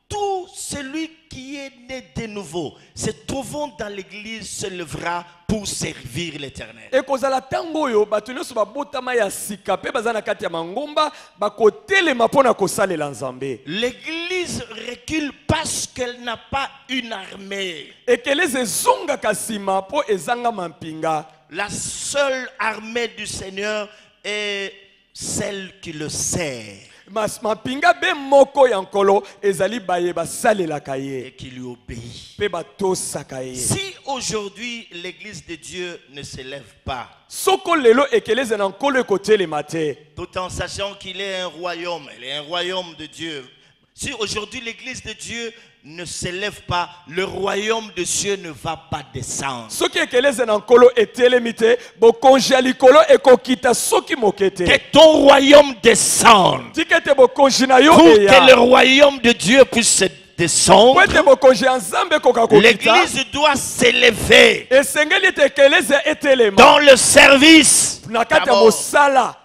tout celui qui est né de nouveau se trouvant dans l'église se lèvera pour servir l'Éternel. ekozala ntango oyo bato nyonso babotama ya sika mpe baza na kati ya mangomba bakotelema mpo na kosalela nzambe. L'église recule parce qu'elle n'a pas une armée. Ekeleza ezongaka nsima mpo ezanga mampinga. La seule armée du Seigneur est celle qui le sert Mampinga be moko ya nkolo ezali baye basalelaka ye et qui lui obéit. mpe batosaka ye. Si aujourd'hui l'église de Dieu ne se lève pas, Soko lelo ekeleza na nkolo ekotelema te. tout en sachant qu'il est un royaume, il est un royaume de Dieu. Si aujourd'hui l'église de Dieu ne s'élève pas, le royaume de Dieu ne va pas descendre. Soki ekeleza na nkolo etelemi te, bokonzi ya likolo ekokita soki moke te. Que ton royaume descende. Tika ete bokonzi na yo Pour que le eya. royaume de Dieu puisse descendre, Po ete bokonzi ya nzambe ekoka kokita. l'église doit s'élever Esengeli ete ekeleza etelema dans le service. na kati ya D'abord, mosala.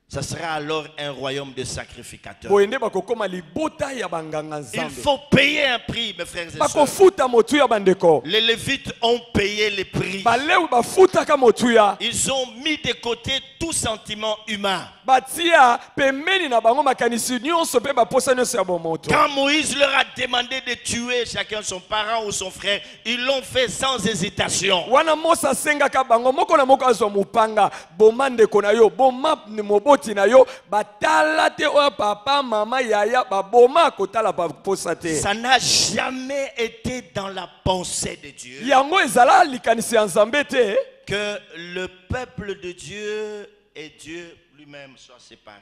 ça sera alors un royaume de sacrificateurs. Boyende bakokoma libota ya banganga Il nzambe. faut payer un prix, mes frères et sœurs. Bakofuta motu ya bandeko. Les Lévites ont payé le prix. Balewi bafutaka motu ya. Ils ont mis de côté tout sentiment humain. Batia pembeni na bango makanisi nyonso pe baposa nyonso ya bomoto. Quand Moïse leur a demandé de tuer chacun son parent ou son frère, ils l'ont fait sans hésitation. Wana Mose asengaka bango moko na moko azwa mupanga boma ndeko na yo boma ni moboti koti na yo batala te oya papa mama yaya baboma kotala posa te. Ça n'a jamais été dans la pensée de Dieu yango ezala likanisi ya Nzambe te que le peuple de Dieu et Dieu lui-même soient séparés.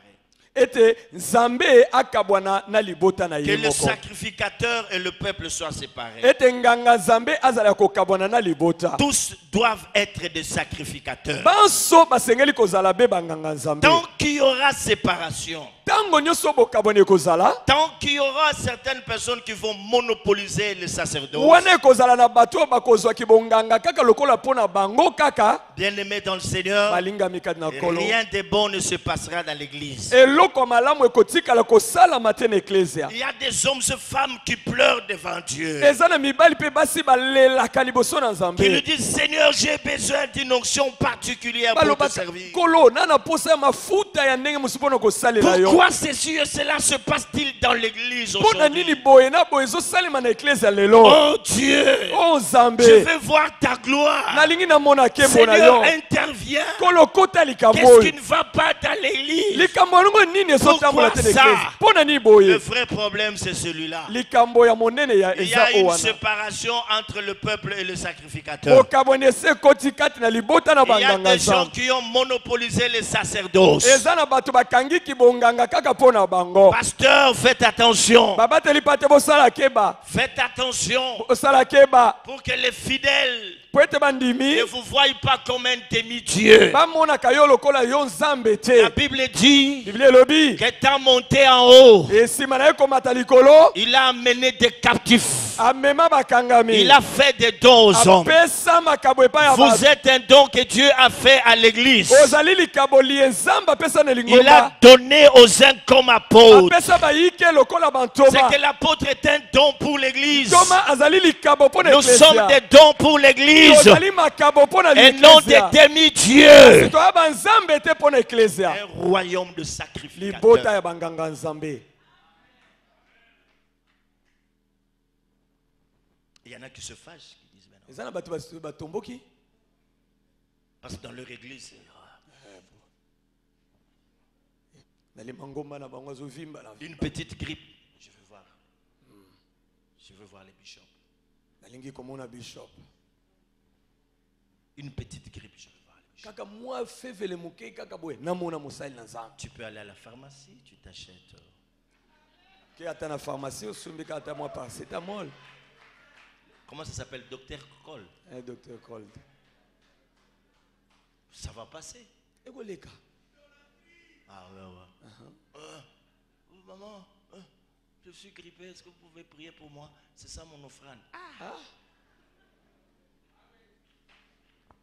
ete Nzambe akabwana na libota na Que ye le moko. sacrificateur et le peuple soient séparés. Ete nganga Nzambe azala kokabwana na libota. Tous doivent être des sacrificateurs. Banso basengeli kozala be banganga Nzambe. Tant qu'il y aura séparation, Tango nyoso bokabwana kozala, tant qu'il y aura certaines personnes qui vont monopoliser le sacerdoce, wana kozala na bato bakozwa kibonganga kaka lokola pona bango kaka bien-aimés dans le Seigneur, balinga mikadi na kolo. rien de bon ne se passera dans l'église. Eloko malamu ekotikala kosala mate na eklesia. Il y a des hommes et femmes qui pleurent devant Dieu, Eza na mibali pe basi balelaka liboso na Nzambe. qui lui disent: Seigneur, j'ai besoin d'une onction particulière pour Baloba te servir. kolo nana posa ya mafuta ya ndenge musipona kosalela yo. Pourquoi ceci et cela se passe-t-il dans l'église Pona nini aujourd'hui? boye na boye zo salema na eklesia lelo. Oh Dieu, Oh Nzambe. je veux voir ta gloire. Nalingi na mona kembo na Seigneur, yo. interviens. Kolo kota likambo. Qu'est-ce qui ne va pas dans l'église? Likambo nango nini ezotambola te na Pourquoi ça? eklesia. Pona nini Le boye. vrai problème, c'est celui-là. Likambo ya monene ya Il y eza a une owana. séparation entre le peuple et le sacrificateur. Okabone se koti kati na libota na Il y a banganga des gens Nzambe. qui ont monopolisé les sacerdoces. Eza na bato bakangi kibonganga kaka pona bango. Pasteur, faites attention. Babateli pate bosala keba. Faites attention Bosala keba. pour que les fidèles Po ete bandimi ne vous voient pas comme un demi-dieu. bamonaka yo lokola yo Nzambe La te. Bible dit Biblia elobi qu'étant monté en haut, esima na ye komata likolo il a amené des captifs. amema bakangami Il a fait des dons aux hommes. apesa makabo epai ya Vous bato. êtes un don que Dieu a fait à l'église. ozali likabo liye Nzambe apesa na Il a lingomba donné aux uns comme apôtres. apesa bayike lokola C'est bantoma. que l'apôtre est un don pour l'église. Toma azali likabo mpo na Nous sommes eklesia. des dons pour l'église ozali makabo mpo na et non des eklesia. demi-dieux. toya banzambe te mpo na eklesia. Un royaume de Libota sacrificateurs. ya banganga Nzambe. Il y en a qui se fâchent, qui disent: mais non. eza na bato batomboki Parce que dans leur église, nalema ngomba na bango azovimba na une petite grippe, je veux voir. Je veux voir les bishops. nalingi komona bishop. Une petite grippe, je veux voir les bishops. Kaka mwa fevele moke kaka boye namona mosali na Nzambe. Tu peux aller à la pharmacie, tu t'achètes. Ke ata na pharmacie osombi kaka ata mwa paracetamol. Comment ça s'appelle? Docteur Cole. Docteur Cold. Ça va passer. Ekoleka. Ah ouais, ouais. Maman, je suis grippé, est-ce que vous pouvez prier pour moi? C'est ça mon offrande.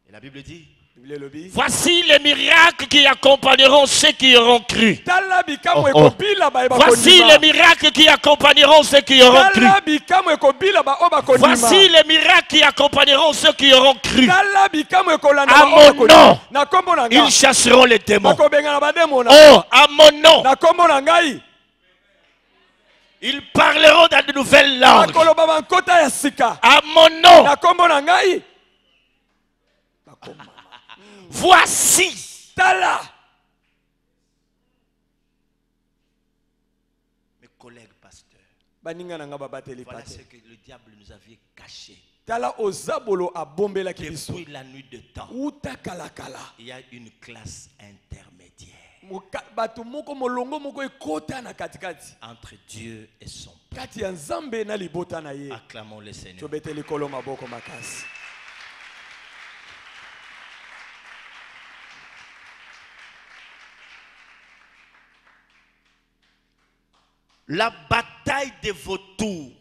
Et la Bible dit: Biblia elobi. voici les miracles qui accompagneront ceux qui auront cru. Tala bikamo Oh, oh. ekobila ba eba Voici les miracles qui accompagneront ceux qui auront cru. Tala bikamo ekobila ba oba konima. Voici les miracles qui accompagneront ceux qui auront cru. Tala bikamo ekolanda À ba mon oba konima. nom, Na kombo na ils ngai. chasseront les démons. Bakobenga na bademo na. Oh, à mon nom, Na kombo na ngai. ils parleront dans de nouvelles langues. Bakoloba bankota ya sika. À mon nom, Na kombo na ngai. Bakoma. voici. Tala. Mes collègues pasteurs, Baninga na nga babateli voilà pate. ce que le diable nous avait caché. Tala ozabolo abombelaki biso. Depuis la nuit de temps, Uta kala kala. il y a une classe intermédiaire Bato moko molongo moko ekota na katikati. entre Dieu et son peuple. Kati ya Nzambe na libota na ye. Acclamons le Seigneur. Tobeteli kolo maboko makasi. La bataille des vautours.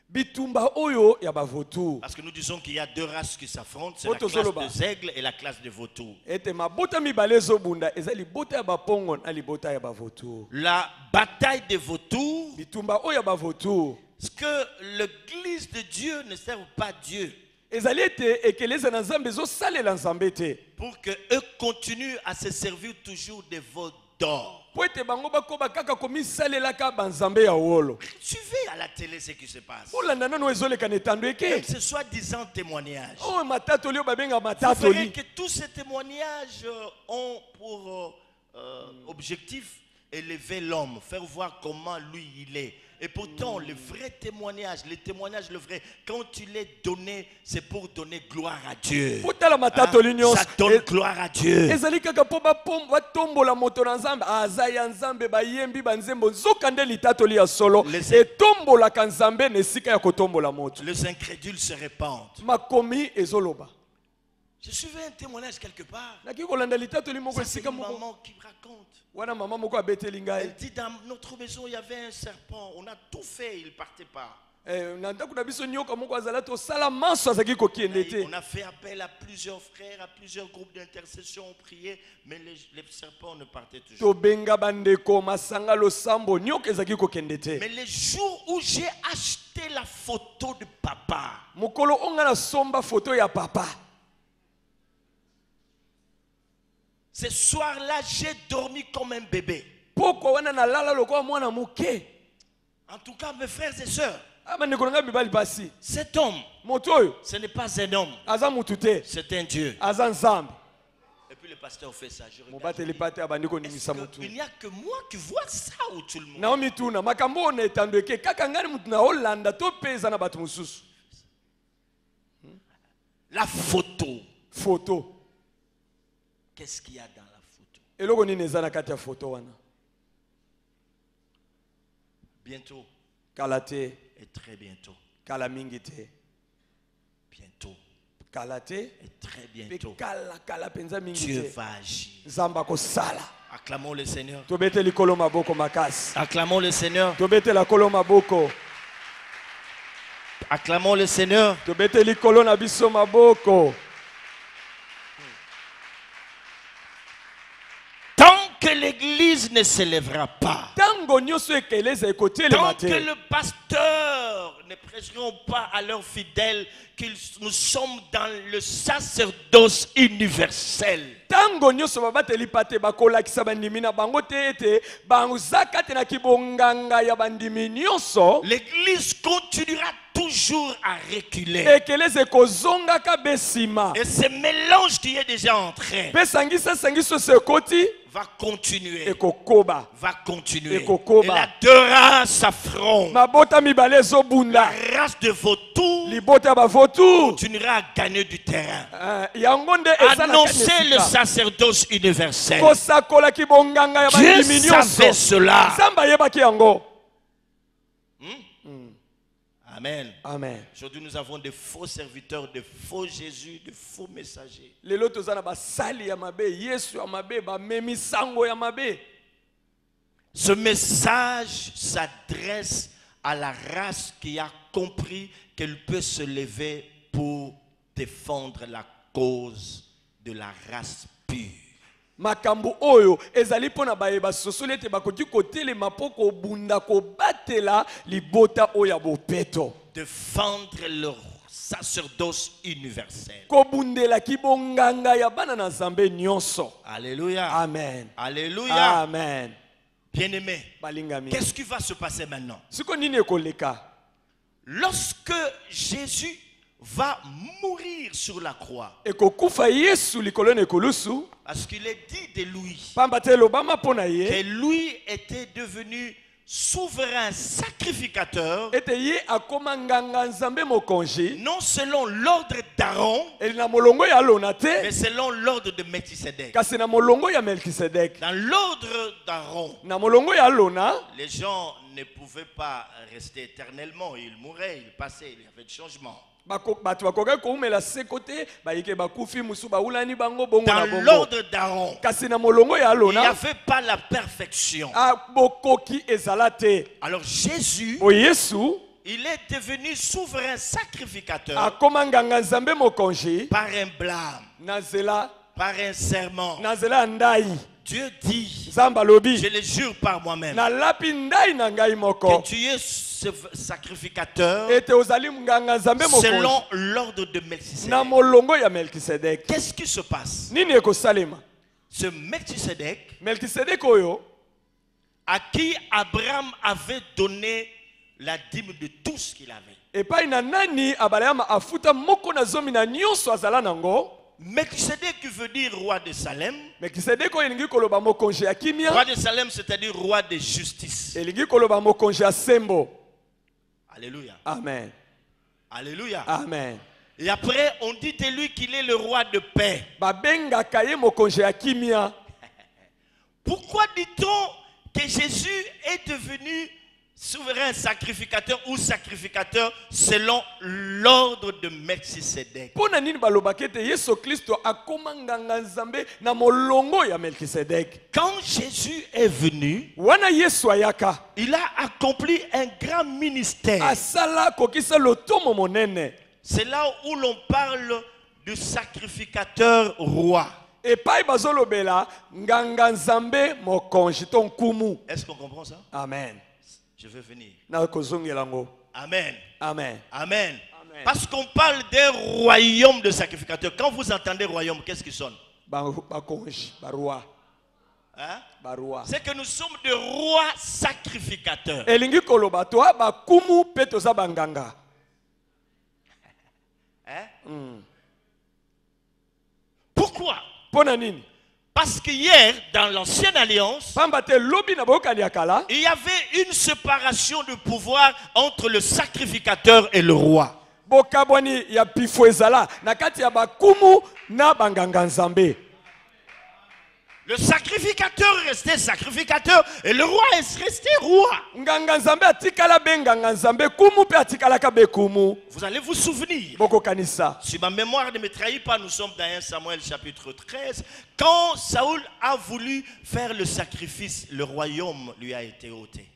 Bitumba oyo ya bavotu. Parce que nous disons qu'il y a deux races qui s'affrontent, c'est la Voto classe zoloba. des aigles et la classe des vautours. Ete mabota mibale ezobunda eza libota ya bapongo na libota ya bavotu. La bataille des vautours, Bitumba oyo ya bavotu. c'est que l'église de Dieu ne serve pas Dieu Ezali ete ekeleza na Nzambe ezosalela Nzambe te. pour qu'eux continuent à se servir toujours des veaux d'or. Po ete bango bakoba kaka komisalelaka banzambe ya wolo. Suivez à la télé ce qui se passe. Olanda nano ezoleka na etando eke. Même ce soi-disant témoignage. Oh matatoli oyo babenga Vous verrez matatoli. que tous ces témoignages ont pour objectif, élever l'homme, faire voir comment lui il est. Et pourtant, le vrai témoignage, le vrai, quand il est donné, c'est pour donner gloire à Dieu. Ça donne gloire à Dieu. Les incrédules se répandent. Je suivais un témoignage quelque part. C'est une maman qui raconte. Elle dit dans notre maison il y avait un serpent. On a tout fait, il ne partait pas. On a fait appel à plusieurs frères, à plusieurs groupes d'intercession, on priait, mais les serpents ne partaient toujours. Mais les jours où j'ai acheté la photo de papa, ce soir-là, j'ai dormi comme un bébé. En tout cas, mes frères et sœurs, cet homme, ce n'est pas un homme, c'est un Dieu. Et puis le pasteur fait ça. Je regarde, il n'y a que moi qui vois ça ou tout le monde. La photo. Qu'est-ce qu'il y a dans la photo? Bientôt. Et très bientôt. Bientôt. Et très bientôt. Dieu va agir. Acclamons le Seigneur. Acclamons le Seigneur. Acclamons le Seigneur. Que l'église ne s'élèvera pas, tant que le pasteur ne prêcheront pas à leurs fidèles que nous sommes dans le sacerdoce universel, l'église continuera toujours à reculer. Et ce mélange qui est déjà en train va continuer. Va continuer. Et la deux races s'affrontent. La race de vautours continuera à gagner du terrain. Annoncer le sacerdoce universel. Dieu savait cela. Amen. Amen. Aujourd'hui, nous avons de faux serviteurs, de faux Jésus, de faux messagers. Ce message s'adresse à la race qui a compris qu'elle peut se lever pour défendre la cause de la race pure. Makambo oyo ezali pona bayeba sosoli ete bakoki kotelema poko bunda ko batela libota oya bopeto. Défendre leur sacerdoce universel. Ko bundela kibonganga ya bana na Nzambe nyonso. Alléluia. Amen. Alléluia. Amen. Bien-aimé, qu'est-ce qui va se passer maintenant? Siko nini ekoleka? Lorsque Jésus va mourir sur la croix, parce qu'il est dit de lui que lui était devenu souverain sacrificateur, non selon l'ordre d'Aaron, mais selon l'ordre de Melchisédek. Dans l'ordre d'Aaron, les gens ne pouvaient pas rester éternellement. Ils mouraient, ils passaient, il y avait des changements. Dans l'ordre d'Aaron, il n'y avait pas la perfection. Alors Jésus, il est devenu souverain sacrificateur par un blâme, par un serment. Dieu dit, je le jure par moi-même, que tu es ce sacrificateur selon l'ordre de Melchisédek. Qu'est-ce qui se passe? Ce Melchisédek, à qui Abraham avait donné la dîme de tout ce qu'il avait. Melchisedec qui veut dire roi de Salem. Melkisedeki oyo elingi koloba mokonzi ya kimia, Roi de Salem, c'est-à-dire roi de justice. elingi koloba mokonzi ya sembo. Alléluia. Amen. Alléluia. Amen. Et après, on dit de lui qu'il est le roi de paix. Babengaka ye mokonzi ya kimia. Pourquoi dit-on que Jésus est devenu souverain sacrificateur ou sacrificateur selon l'ordre de Melchisedec? Pona nini balobaki ete Yesu Kristo akoma nganga nzambe na molongo ya Melkisedeki? Quand Jésus est venu, Wana Yesu ayaka, il a accompli un grand ministère. asala kokisa lotomo monene. C'est là où l'on parle du sacrificateur roi. Epai bazolobela nganga nzambe mokonzi to nkumu. Est-ce qu'on comprend ça? Amen. Je vais venir. Na kozongelango. Amen. Amen. Amen. Amen. Parce qu'on parle d'un royaume de sacrificateurs. Quand vous entendez royaume, qu'est-ce qui sonne? Bakonzi, baroi. Hein? Baroi. C'est que nous sommes des rois sacrificateurs. Elingi koloba toa bakumu pe toza banganga. Hein? Pourquoi? Pona nini? Parce que hier, dans l'ancienne alliance, Pamba te lobi na bokali ya kala, il y avait une séparation de pouvoir entre le sacrificateur et le roi. bokabwani ya pifo ezala na kati ya bakumu na banganga nzambe. Le sacrificateur restait sacrificateur et le roi est resté roi. Nganga nzambe atikala be nganga nzambe, kumu pe atikalaka be kumu. Vous allez vous souvenir. Boko kanisa. Si ma mémoire ne me trahit pas, nous sommes dans 1 Samuel chapitre 13. Quand Saoul a voulu faire le sacrifice, le royaume lui a été ôté.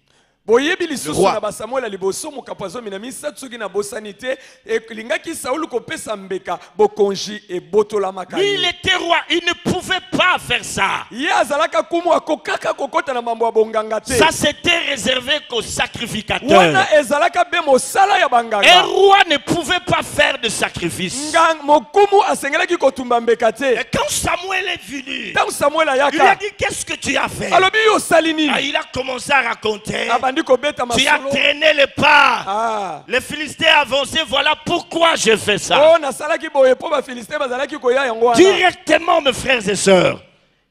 Boyebi lisusu roi. na basamuela liboso mokapazo mina misatsuki na bosanité e lingaki Saulu kopesa mbeka bokonji e botola Lui, makani. il était roi, il ne pouvait pas faire ça. Ye azalaka kumu akokaka kokota na mambo ya bonganga te. Ça s'était réservé qu'aux sacrificateurs. Wana ezalaka be mosala ya Un banganga. roi ne pouvait pas faire de sacrifice. Ngang mokumu asengelaki kotumba mbeka te. Et quand Samuel est venu, Tant Samuel il lui a ayaka. dit, qu'est-ce que tu as fait? Alobi yo salini. Ah, il a commencé à raconter. Abandi kobeta Tu as masolo. traîné les pas. Ah. Les Philistins avançaient, voilà pourquoi j'ai fait ça. Oh nasalaki boye po ba Philistin bazalaki koya yango wana. Directement, mes frères et sœurs,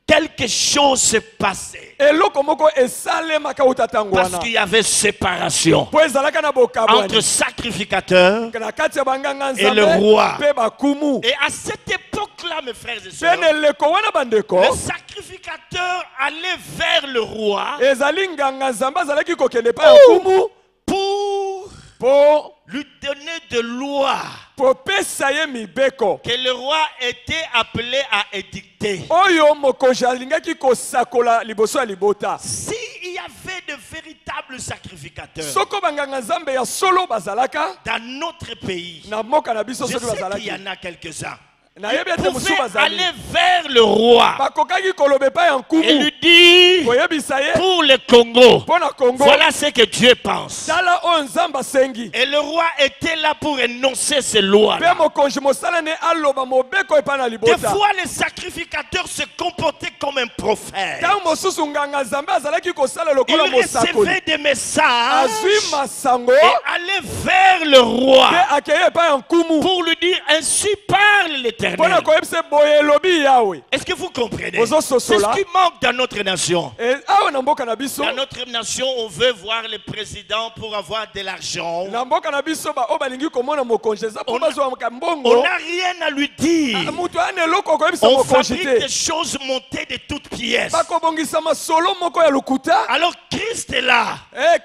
quelque chose s'est passé. Eloko moko esalemaka utatango Parce wana. qu'il y avait séparation Po ezalaka na bokabwani. entre sacrificateurs Na kati ya banganga et le nzambe roi. pe bakumu. Et à cette époque-là, mes frères et sœurs, Pene leko wana bandeko. le sacrificateur allait vers le roi Ezali nganga nzambe azalaki kokende pa ya kumu pour po lui donner de loi popesa ye mibeko. que le roi était appelé à édicter. Oyo mokonzi alingaki kosakola liboso ya libota. S'il y avait de véritables sacrificateurs Soko banganga nzambe ya solo bazalaka dans notre pays, na moka na biso je soki sais qu'il bazalaki. y en a quelques-uns. Na yebi ete Ils musu pouvaient bazali. aller vers le roi Bakokaki kolobe pa ya et nkumu. lui dire, Koyebisa ye pour le Congo, po na Congo. voilà ce que Dieu pense. Tala oyo nzambe asengi. Et le roi était là pour énoncer ces lois. Pe mokonzi mosala ne aloba mobeko epa na Des libota. fois, les sacrificateurs se comportaient comme un prophète. Tango mosusu nganga nzambe azalaki kosala Ils lokola mosakoli. recevaient des messages Azwi masango et allaient vers le roi pe akeye epa ya nkumu. pour lui dire, ainsi parle Pona l'Éternel. koyebisa boye elobi yawe. Est-ce que vous comprenez? Ozo C'est sosola. ce qui manque dans notre nation. E awa na mboka na biso. Dans notre nation, on veut voir le président pour avoir de l'argent. Na mboka na biso ba o balingi komona mokonzi eza po On bazwa On mbongo. n'a rien à lui dire. Mutu ane eloko koyebisa On mokonzi fabrique des te. choses montées de toutes pièces. Bakobongisa masolo moko ya lokuta. Alors Christ est là.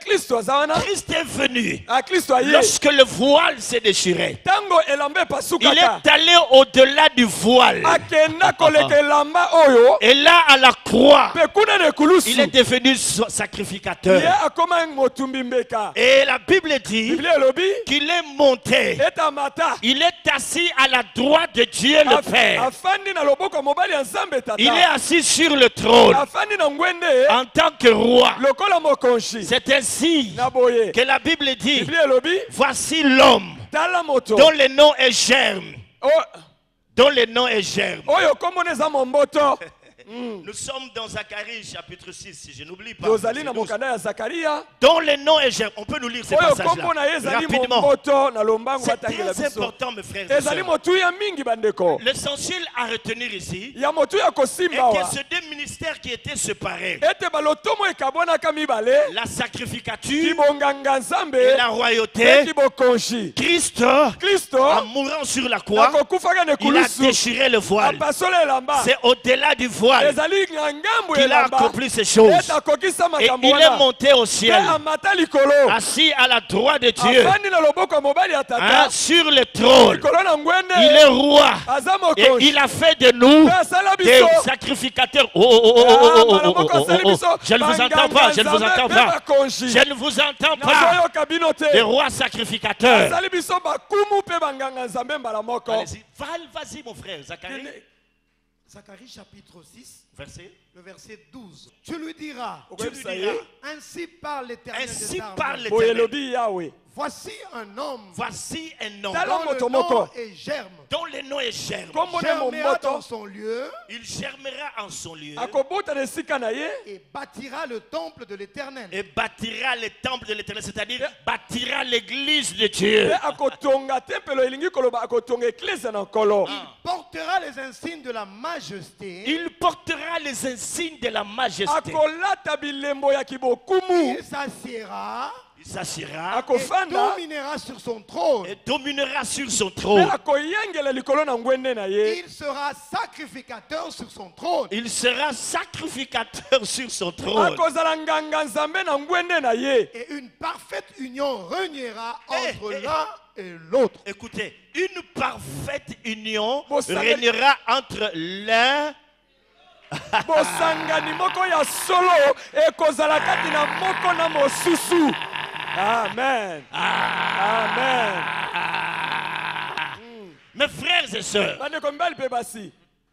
Kristo aza wana. Christ est venu. Kristo aye. Lorsque le voile s'est déchiré, Tango elamba il epasukaka. est allé au-delà du voile. Akenda koleka elamba oyo. Et là, à la croix, Pe kuna na ekulusu. il est devenu Ye sacrificateur. akoma motumbi mbeka. Et la Bible dit Biblia elobi. qu'il est monté. Eta mata. Il est assis à la droite de Dieu le Père. Afandi na loboko ya mobali ya nzambe tata. Il est assis sur le trône Afandi na ngwende. en tant que roi. Lokola mokonzi. C'est ainsi Na boye. que la Bible dit, Biblia elobi. voici l'homme Tala moto. dont le nom est Germe. O- Dont le nom est Germe. Oyo kombo neza momboto. Nous sommes dans Zacharie chapitre 6, si je n'oublie pas. tozali na mokanda ya Zakaria Dont le nom est germe. On peut nous lire ces oyo passages-là kombo na ye ezali rapidement. moto na lombango C'est batangela très biso important, mes frères et ezali sœurs. motuya mingi bandeko L'essentiel à retenir ici ya motuya est kosimba wa que ces deux ministères qui étaient séparés, ete balotomo ekabwanaka mibale la sacrificature kibonganga et nzambe la pe royauté, kibokonzi Christ, kristo en mourant sur la croix, akokufaka na il a ekulusu déchiré le voile. apasole elamba C'est au-delà du voile ezali na ngambu qu'il a elamba accompli ces choses. ete akokisa Et makambo il est wana monté au pe ciel, amata likolo assis à la droite de Dieu, afandi na loboko ya mobali ya tata sur le trône. likolo na Il ngwende est roi. aza Et mokonzi il a fait de nous pe asala des biso sacrificateurs. Oh. malamoko asali biso Je ne vous entends pas, je ne vous entends pe pas. bakonzi Je ne vous entends pas. nazoyoka bino te Des rois sacrificateurs. asali biso bakumu pe banganga nzambe mbala moko Allez-y, vas-y mon frère, Zacharie. Zacharie chapitre 6, Verset. le verset 12. Tu lui diras, Tu lui diras, ainsi parle l'Éternel ainsi des armées. parle boye l'Éternel. elobi yawe Voici un homme Voici un homme Tala dont moto le nom moko. est germe. dont le nom est germe. kombo na Germera dans momoto son lieu Il germera en son lieu akobota na esika na ye et bâtira le temple de l'Éternel. et bâtira le temple de l'Éternel, c'est-à-dire bâtira l'église de Dieu. pe akotonga tempelo elingi koloba akotonga eklise na nkolo Portera les insignes de la majesté. Il portera les insignes de la majesté. akolata bilembo ya kibokumu Il s'assiera Il s'assira et akofanda dominera sur son trône. et dominera sur son pe trône. akoyengela likolo na ngwende na ye Il sera sacrificateur sur son trône. Il sera sacrificateur sur son trône. akozala nganga nzambe na ngwende na ye Et une parfaite union régnera entre Eh. l'un et l'autre. Écoutez, une parfaite union Bon, ça- régnera entre l'un bosangani moko ya solo ekozala kati na moko na mosusu amen amen Mes frères et sœurs. bandeko mibali mpe basi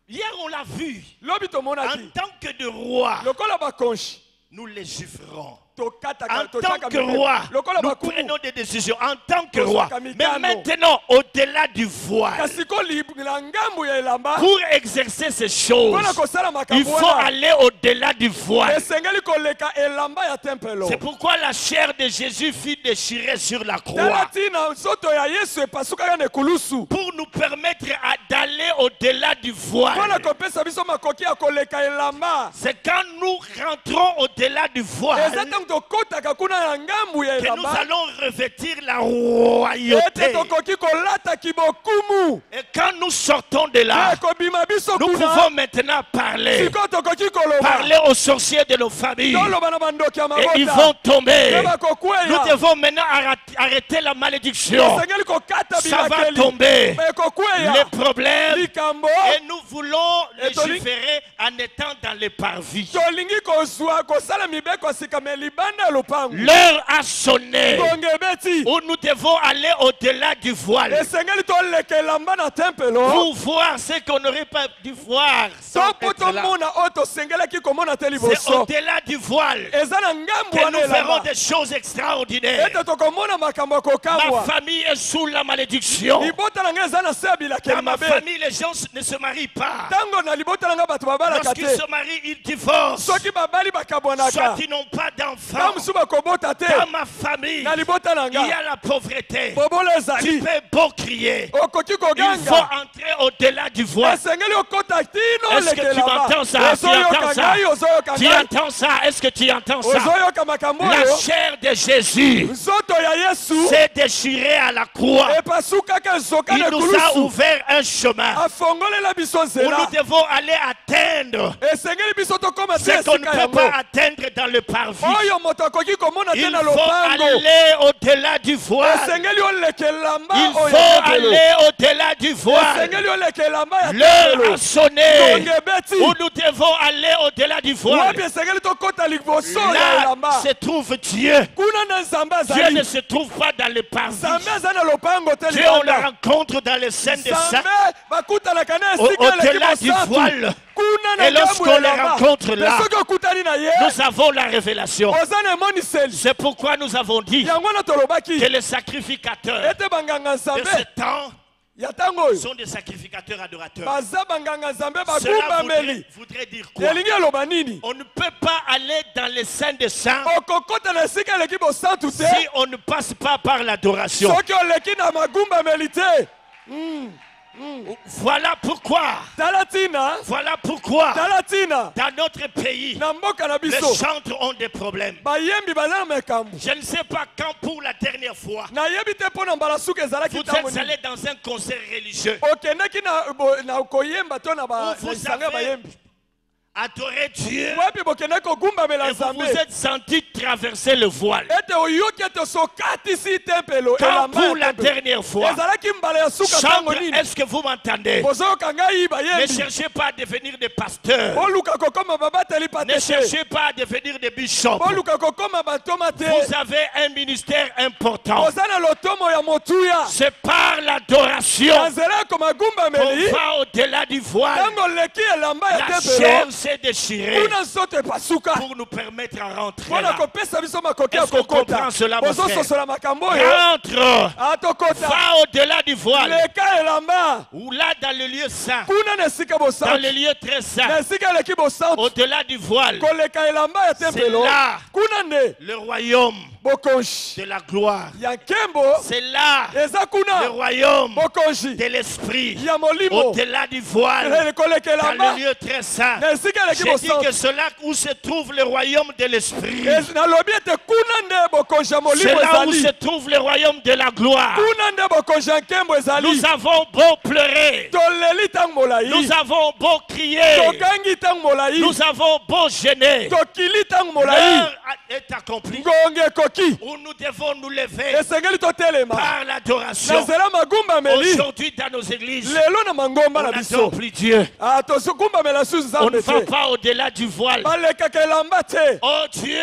Hier, on l'a vu. lobi En tomonaki tant que de roi, lokola bakonzi nous légiférons. tokataka En tant totiaka que mibeko. roi, lokola nous bakumu prenons des décisions. En tant que Tozo roi. kamikano. Mais maintenant, au-delà du voile, kasi kolibila ngambu ya elamba pour exercer ces choses, mpona kosala il makambo faut wana aller au-delà du voile. esengeli koleka elamba ya tempelo C'est pourquoi la chair de Jésus fut déchirée sur la tala croix. ntina nzoto ya yesu epasukaka na ekulusu Pour nous permettre d'aller au-delà du mpona voile. kopesa biso makoki ya koleka elamba C'est quand nous rentrons au-delà du voile eza ntango tokotaka kuna na ngambu ya que nous elamba allons revêtir la ete royauté. tokoki kolata kibokumu Et quand nous sortons de là, ekobima biso nous kuna pouvons maintenant parler. sikoyo tokoki koloba Parler aux sorciers de nos familles. toloba na bandoki ya Et ils mabota vont tomber. pe Nous bakokweya devons maintenant arrêter la malédiction. esengeli kokata Ça va bilakeli tomber. ekokweya Les problèmes. likambo Et nous voulons Et toli- légiférer en étant dans les parvis. tolingi kozwa kosala mibeko ya sika me libanda ya lopango L'heure a sonné ngonga ebeti où nous devons aller au-delà du voile esengeli toleka elamba na tempelo pour voir ce qu'on n'aurait pas dû voir sans to mpo être là. tomona oyo tosengelaki komona te C'est liboso au-delà du voile eza na ngambu que wana nous verrons elamba des choses extraordinaires. ete tokomona makambo ya Ma kokamwa famille est sous la malédiction. libota na ngai eza na se ya bilakeli Dans ma mabe famille, les gens ne se marient pas. ntango na libota na ngai bato babalaka Lorsqu'ils te se marient, ils divorcent. soki babali bakabwanaka Soit ils n'ont pas ntango d'enfants. mosusu bakobota te Dans ma famille, na libota na il y ngai a la pauvreté. bobola Tu ezali peux beau crier. okoki Il faut koganga entrer au-delà du voile. esengeli okota tino Est-ce que oleka tu m'entends ça? Tu entends ozoyoka ça? ngai ozoyoka Tu ngai entends ça? Est-ce que tu entends ça? ozoyoka makambo La oyo chair de Jésus nzoto ya yesu s'est déchirée à la croix. epasukaka ezoka Il na nous a ekulusu ouvert un chemin afongolela biso où nzela nous devons aller atteindre esengeli biso tokóma te ce qu'on ne esika peut yango pas atteindre dans le parvis. oyo moto akoki komona te Il na faut lopango aller au-delà du voile. esengeli oleka elamba Il oyo faut ya tempelo aller au-delà du voile. esengeli oleka elamba ya L'heure tempelo a sonné ngonga ebeti où nous devons aller au-delà du voile. wapi esengeli tokɔta liboso ya Là elamba se trouve Dieu. kuna na nzambe Dieu ne azali se trouve pas dans le parvis. nzambe aza na lopango te Dieu, on le libanda rencontre dans les scènes des saints. nzambe bakutanaka na esika Au-delà eleki du bosantu voile. kuna na Et ngambu lorsqu'on ya le elamba rencontre là, me soki okutani na ye nous avons la révélation. oza na emoniseli C'est pourquoi nous avons dit yango wana tolobaki que les sacrificateurs ete banganga de nzambe ce temps ya tango sont des sacrificateurs adorateurs. baza banganga nzambe Cela bagumbameli voudrait dire quoi? elingi eloba nini On ne peut pas aller dans les saints des saints okokota na esika eleki bosantu te si on ne passe pas par l'adoration. soki oleki na magumbameli te Voilà pourquoi, tala tina dans notre pays, na mboka na les biso chantres ont des problèmes. bayembi baza na mekambo Je ne sais pas quand pour la dernière fois nayebi te mpo na mbala suki ezalaki vous ntango êtes nini allé dans un concert religieux okendaki na koyemba to na vous lisanga avez bayembi adoré Dieu wapi bokendaki kogumbamela et vous nzambe vous êtes senti traverser le voile. ete oyoki ete sokatisi tempelo Quand elamba pour ya la tempelo dernière fois, ezalaki mbala ya suka ntango chantre, nini est-ce que vous m'entendez? bozoyoka ngai Ne bayembi cherchez pas à devenir des pasteurs. boluka kokoma babateli Ne pate te cherchez pas à devenir des bishops. boluka kokoma batoma te Vous avez un ministère important. oza na lotomo ya motuya C'est par l'adoration na nzela ya qu'on komagumbameli va au-delà du voile. ntango oleki elamba ya La tempelo chair s'est déchirée kuna nzoto epasuka pour nous permettre à rentrer mpona là. kopesa biso makoki ya Est-ce qu'on kokota comprend cela, mon frère? bozososola makambo oyo Rentre, atokota va au-delà du voile. leka elamba Ou là dans le lieu saint, kuna na esika dans bosantu le lieu très na saint, esika eleki bosantu au-delà du voile, koleka elamba ya tempelo C'est là. kuna nde le royaume bokonzi de la gloire. ya nkembo C'est là eza le kuna royaume bokonzi de l'esprit. ya molimo Au-delà du voile, koleka dans elamba le lieu très saint. na esika eleki J'ai dit que bosantu c'est là où se trouve le royaume de l'esprit. nalobi ete kuna nde bokonzi ya C'est molimo là où ezali se trouve le royaume de la gloire. kuna nde bokonzi ya nkembo ezali Nous avons beau pleurer, toleli ntango molai nous avons beau crier, tokangi ntango molai nous avons beau gêner. tokili ntango molai L'heure est accomplie ngonga ekoki où nous devons nous lever esengeli totelema par na l'adoration. nzela magumbameli Aujourd'hui, dans nos églises, lelo na mangomba on na n'adore biso plus Dieu. tozogumbamela su On ne nzambe va te pas au-delà du voile. balekaka elamba te Oh Dieu,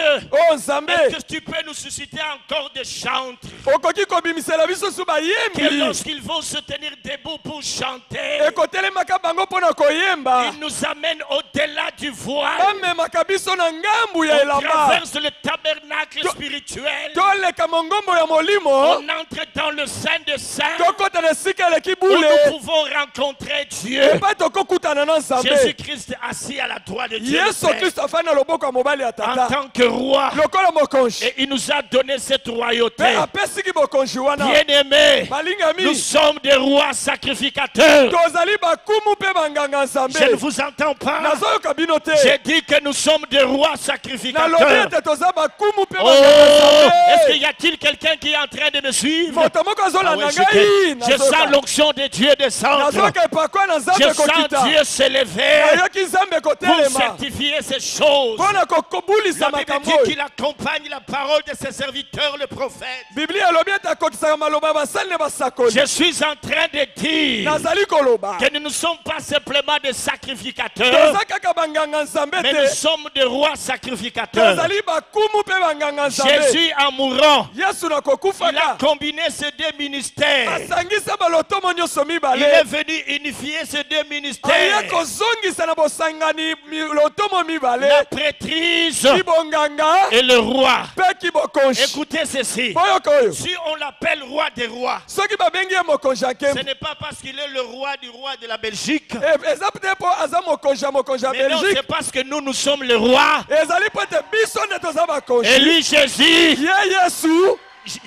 o nzambe est-ce que tu peux nous susciter encore des chantres okoki kobimisela biso su que bayembi lorsqu'ils vont se tenir debout pour chanter, ekotelemaka bango mpo na koyemba ils nous amènent au-delà du voile. bamemaka biso na ngambu ya On elamba traverse le tabernacle spirituel. toleka mongombo ya molimo On entre dans le Saint des Saints tokota na esika eleki où bule nous pouvons rencontrer Dieu. epai tokokutana na nzambe Jésus-Christ assis à la droite de Dieu le yesu Père, kristo afani na loboko ya mobali ya en tata tant que roi. lokola mokonzi Et il nous a donné cette royauté. mpe apesiki bokonzi wana Bien-aimés, nous balingami sommes des rois sacrificateurs. tozali bakumu mpe banganga Je ne nzambe vous entends pas. nazoyoka bino te J'ai dit que nous sommes des rois nalobi sacrificateurs. ete toza bakumu mpe Oh, banganga est-ce qu'il nzambe y a-t-il quelqu'un qui est en train de me suivre? moto moko Ah azolanda ouais, ngai je sens l'onction de Dieu descendre. nazoyoka epakwa na Je nzambe sens kokita Dieu s'élever nayoki nzambe pour kotelema certifier ces choses. mpo na kokobulisa La Bible makambo dit oyo qu'il accompagne la parole de ses serviteurs, le prophète. biblia elobi ete akokisaka maloba ya basali ne basakoli Je suis en train de dire nazali koloba que nous ne sommes pas simplement des sacrificateurs, toza kaka banganga nzambe mais nous te sommes des rois sacrificateurs. tozali bakumu mpe banganga nzambe Jésus, en mourant, yesu na il a kokufaka combiné ces deux ministères. asangisa balotomo nyonso Il est mibale venu unifier ces deux aye ministères. kozongisa na bosangani lotomo mibale La prêtrise kibonganga et le roi. mpe kibokonzi Écoutez ceci. boyoka oyo Si on l'appelle roi des rois, soki babengi ye mokonzi ya ce nkembo n'est pas parce qu'il est le roi du roi de la Belgique. eza te mpo aza mokonzi ya Mais non, belgique c'est parce que nous sommes le roi. ezali mpo ete biso nde toza Et bakonzi lui, Jésus, ye yesu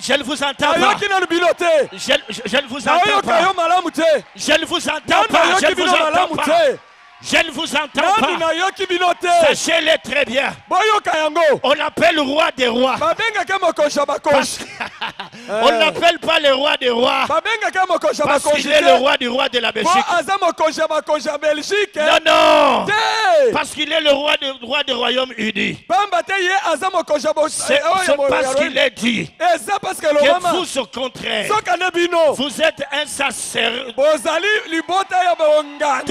je ne vous entends pas. nayoki nanu bino te Je ne vous entends nayoka yo pas. malamu te Je ne vous entends nanu pas. Je nayoki ne vous bino entends malamu pas. te Je ne vous entends nanu pas. nayoki bino te Sachez-le très bien. boyoka yango On l'appelle le roi des rois. babengaka mokonzi ya bakonzi On n'appelle pas le roi des rois babengaka mokonzi ya parce bakonzi qu'il est le te roi du roi de la po Belgique. aza mokonzi ya bakonzi ya belgique Non, non. te Parce qu'il est le roi du Royaume-Uni. pamba te ye aza mokonzi ya C'est parce qu'il est dit eza parce que que elobama vous, au contraire, soka nde bino vous êtes un sacerdoce. bozali libota ya bonganga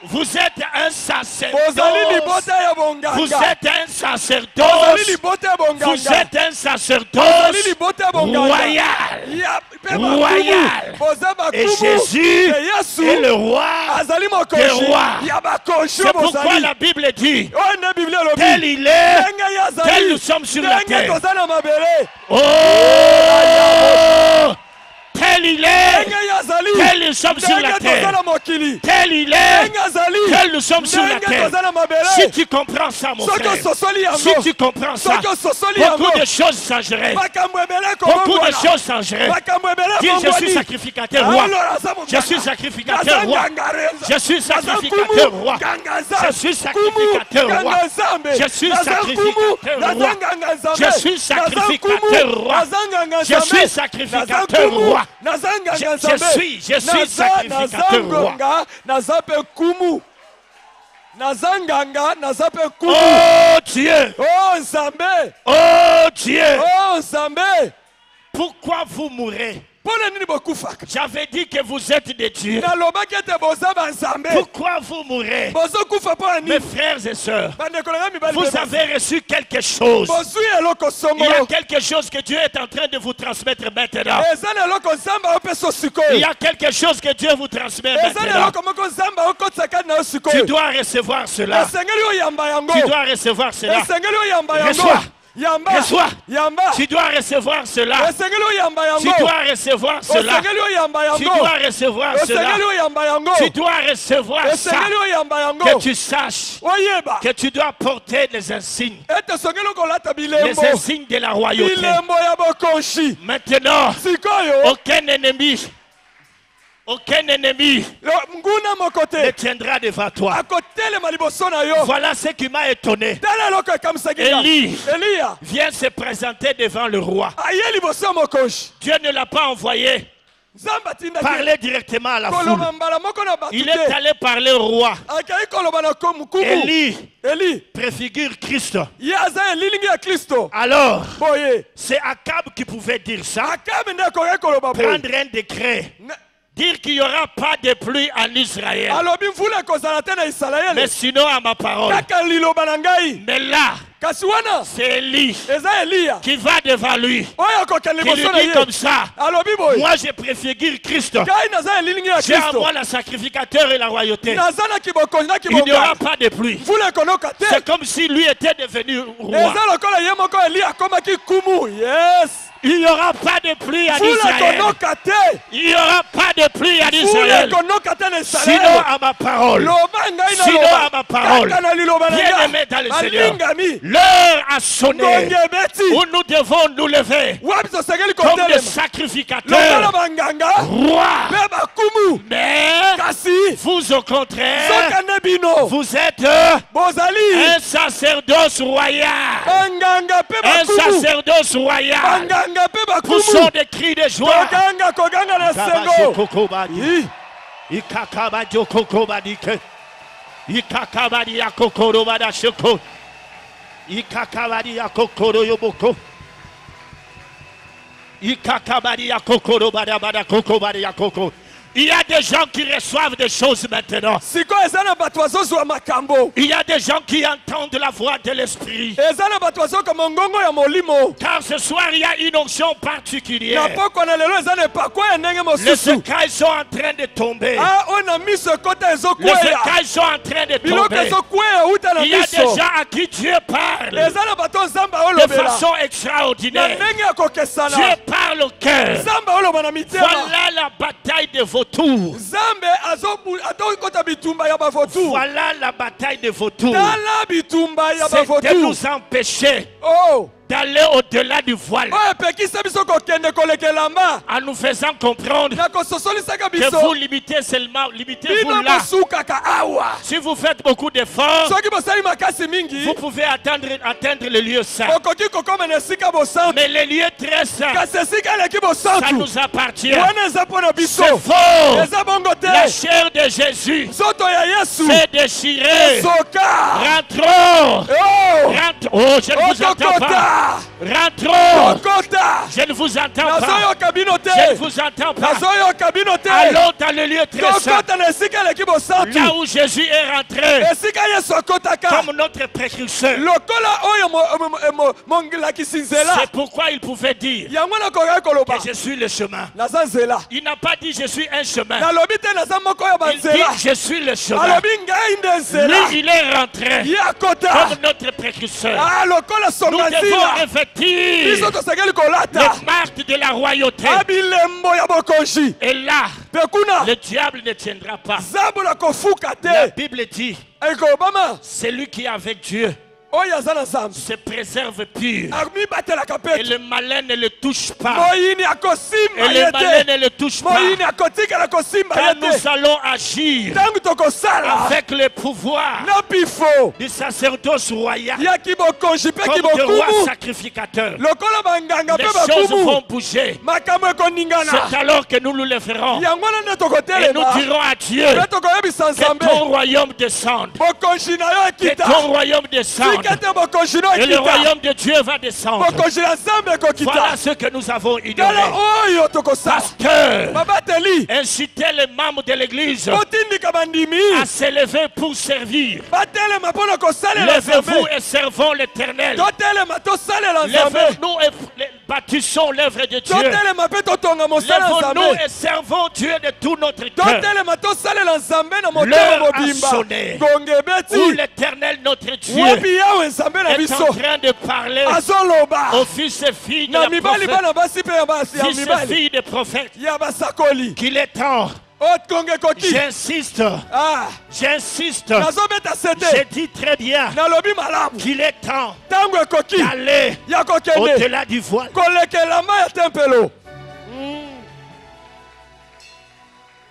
Vous êtes un bozali sacerdoce. libota ya Vous bonganga êtes un bozali sacerdoce. libota ya Vous bonganga êtes un bozali sacerdoce libota ya bonganga royal. Ya- mpe Royal. bakumu boza Et bakumu Jésus te yesu est le roi. azali des mokonzi rois. ya bakonzi C'est pourquoi bozali la Bible dit, oyo nde biblia elobi tel il est, ndenge ye tel azali nous sommes sur la ndenge terre. toza na mabele Oh, tel tel il est, ndenge yazali tel nous sommes sur la ndenge terre, toza na mokili tel il est, ndenge azali tel nous sommes sur la ndenge terre. toza na mabele Si tu comprends ça, mon soki frère, ososoli yango si tu comprends ça, soki ososoli yango beaucoup de choses changeraient. makambo ebele Beaucoup de ekobongwana choses changeraient. makambo ebele Dis, je suis ekobongwani sacrificateur roi. Alors, aza Je monganga. suis sacrificateur Aza roi. ngangarenza. Je suis Aza sacrificateur kumu, roi. gangaza. Je suis Kumu, sacrificateur roi. gangazambe. Je suis Aza sacrificateur kumu, roi. aza ngangazambe. Je suis Aza sacrificateur kumu, roi. aza ngangazambe. Je suis Aza sacrificateur kumu, roi. aza ngangazambe. Je suis sacrificateur roi. ngonga, naza pe kumu. Naza nganga, naza pe kumu. Oh Dieu, Oh Nzambe. oh Dieu, Oh Nzambe. pourquoi vous mourrez? Pona nini bokufaka? J'avais dit que vous êtes des dieux. Nalobaki ete boza ba Nzambe. Pourquoi vous mourrez? Bozokufa pona Mes nini? frères et sœurs, Bandeko na nga mibali vous pe avez reçu quelque chose. bozwi eloko Il y a songolo. quelque chose que Dieu est en train de vous transmettre maintenant. Eza na eloko Nzambe aopesa Il sikoyo. y a quelque chose que Dieu vous transmet Eza na maintenant. eloko moko Nzambe aokotisa kati na yo Tu sikoyo. dois recevoir cela. Esengeli oyamba yango. Tu dois recevoir cela. Esengeli oyamba yango. Reçois. Yamba. Reçois. Yamba. Tu dois recevoir cela. Esengeli oyamba Tu yango. dois recevoir cela. Esengeli oyamba Tu yango. dois recevoir cela. Esengeli oyamba yango. Tu dois recevoir ça. Esengeli oyamba yango. Que tu saches Oyeba. que tu dois porter les insignes. Ete songeli okolata Les bilembo. insignes de la royauté. Bilembo ya bokonshi. Maintenant, Sikoyo. aucun ennemi Nguna moko ne te. tiendra devant toi. Akotelema liboso na yo. Voilà ce qui m'a étonné. Tala eloko ekamisaki nga. Élie Eliya. vient se présenter devant le roi. Aye liboso ya mokonzi. Dieu ne l'a pas envoyé Nzambe atindaki parler directement à la koloba foule. mbala moko na bato Il est te. allé parler au roi. Akei koloba na kumu. Élie Eli. préfigure Christ. Ye aza elilingi ya Kristo. Alors, Boye. c'est Akab qui pouvait dire ça. Akabe nde akoki koloba boye. Prendre un décret. Dire qu'il n'y aura pas de pluie en Israël. Alobi mvula ekozala te na Mais Isalaele. sinon à ma parole. Kaka liloba na ngai. Mais là, Kasi wana. c'est Élie Eza Eliya. qui va devant lui. Oyo akokende Qui lui liboso na dit ye. comme ça. Alobi boye. Moi, je préfigure Christ. Ngai naza elilingi ya J'ai à Kristo. moi la sacrificateur et la royauté. Naza na kibokonzi na Il n'y aura kiboka. pas de pluie. Mvula ekonoka te. C'est comme si lui était devenu roi. Eza lokola ye moko Eliya akomaki kumu. Yes. Il n'y aura pas de pluie en Mvula Israël. ekonoka te. Il n'y aura pas de pluie en Mvula Israël. ekonoka te na Sinon Isalaele. à ma parole. Loba ngai na Sinon loba. à ma parole. Kaka na liloba na Bien-aimé ngai. dans le Seigneur. Alingami. L'heure a sonné Ngonge beti. où nous devons nous lever Wapi tosengeli comme des kotelema. Lokola sacrificateurs, banganga. rois. Mpe bakumu. Mais Kasi. vous au contraire, Sokane bino. vous êtes Bozali. un sacerdoce royal. Banganga mpe Un bakumu. sacerdoce royal. Banganga mpe bakumu. Poussons des cris de joie. Koganga na sengo. Hi. Ikakabadi okokobadike. Ikakabadi akokorobada shoko. Ikakabadi akokoro yoboko. Ikakabadi akokorobada bada kokobadi akoko. Il y a des gens qui reçoivent des choses maintenant. Siko eza na bato bazozwa makambo. Il y a des gens qui entendent la voix de l'esprit. Eza na bato bazokoma ngongo ya molimo. Car ce soir, il y a une onction Na particulière. pokwa na lelo eza na epakwa ya ndenge Les mosusu. écailles sont en train de tomber. Ah, oyo na miso ekota Les ezokweya. écailles sont en train de Biloko tomber. ezokweya uta na Il y a des miso. gens à qui Dieu parle Eza na bato nzambe de aolobela. façon Na extraordinaire. ndenge ya kokesana. Dieu parle au cœur. Nzambe aoloba na mitema. Voilà la bataille de vautours. Nzambe azokota bitumba ya bavotu. Voilà la bataille de vautours. Tala bitumba ya C'est de bavotu. nous empêcher Oh. d'aller au-delà du voile. Oyo epekisa biso kokende kolekelamba. En nous faisant comprendre Na kososolisaka que biso. vous limitez-vous Bino là. bosukaka awa. Si vous faites beaucoup d'efforts, Soki bosali makasi mingi. vous pouvez atteindre le lieu saint. Okoki kokoma na esika bosantu. Mais les lieux très saints, Kasi esika eleki ça bosantu. nous appartient. Wana eza mpo na C'est biso. faux. Eza bongo te. La chair de Jésus Nzoto ya Yesu. s'est déchirée. Soka. Rentrons. Oh. Oh, je ne vous entends pas. Rentrons. Okota. Je ne vous entends pas. Nazoyoka bino te. Je ne vous entends pas. Nazoyoka bino te. Allons dans le lieu très saint. Tokota na esika eleki bosantu. Là où Jésus est rentré Esika Yesu akotaka. comme notre précurseur. Lokola oyo mongilakisi nzela. C'est pourquoi il pouvait dire Yango nakoka koloba. que je suis le chemin. Naza nzela. Il n'a pas dit je suis un chemin. Nalobi te naza moko ya Il dit banzela. je suis le chemin. Alobi ngai nde nzela. Lui, il est rentré Ye akota. comme notre précurseur. Ah, lokola Nous songa devons kozanga revêtir biso tosengeli kolata les marques de la royauté. abilembo ya bokonzi Et là, mpe kuna le diable ne tiendra pas. nzambe na kofuka La te Bible dit, ekobama celui qui est avec Dieu oyo aza na nzambe se préserve pur. amibatelaka Et peto le malin ne le touche pas. moyini akosimba Et ye le malin te ne le touche pas. moyini akotikala kosimba ye Quand te nous allons agir ntango tokosala avec le pouvoir na bifo du sacerdoce royal, ya kibokonzi mpe comme de roi kibokumu sacrificateur, lokola banganga les mpe choses bakumu vont bouger. makambo ekoningana C'est alors que nous le ferons. yango wana nde Et nous tokotelema dirons à Dieu, mpe tokoyebisa que nzambe ton royaume descende. bokonzi na yo Que ekita ton royaume descende. tika te bokonzi no Et le ekita royaume de Dieu va descendre. bokonzi na nzambe Voilà ekokita ce que nous avons tala ignoré. oyo tokosala Pasteur, babateli incitez les membres de l'église botindika bandimi à s'élever pour servir. batelema mpo na kosalela Levez-vous nzambe et servons l'Éternel. totelema tosalela nzambe Levez-nous et bâtissons l'œuvre de Dieu. totelema mpe totonga mosala Levons-nous nzambe et servons Dieu de tout notre cœur. totelema tosalela nzambe na motema L'heure a mobimba sonné. ngonge Où ebeti l'Éternel, notre Dieu, wapi yawe nzambe na est biso en train de parler azoloba aux fils et filles de na la mibali prophète, bana basi mpe ya basi ya fils et mibali filles des prophètes, ya basakoli qu'il est temps. okonge ekoki J'insiste, Ah, j'insiste, nazobeta je sete dis très bien nalobi malamu qu'il est temps ntango ekoki d'aller ya kokende au-delà du voile. kolekelama ya tempelo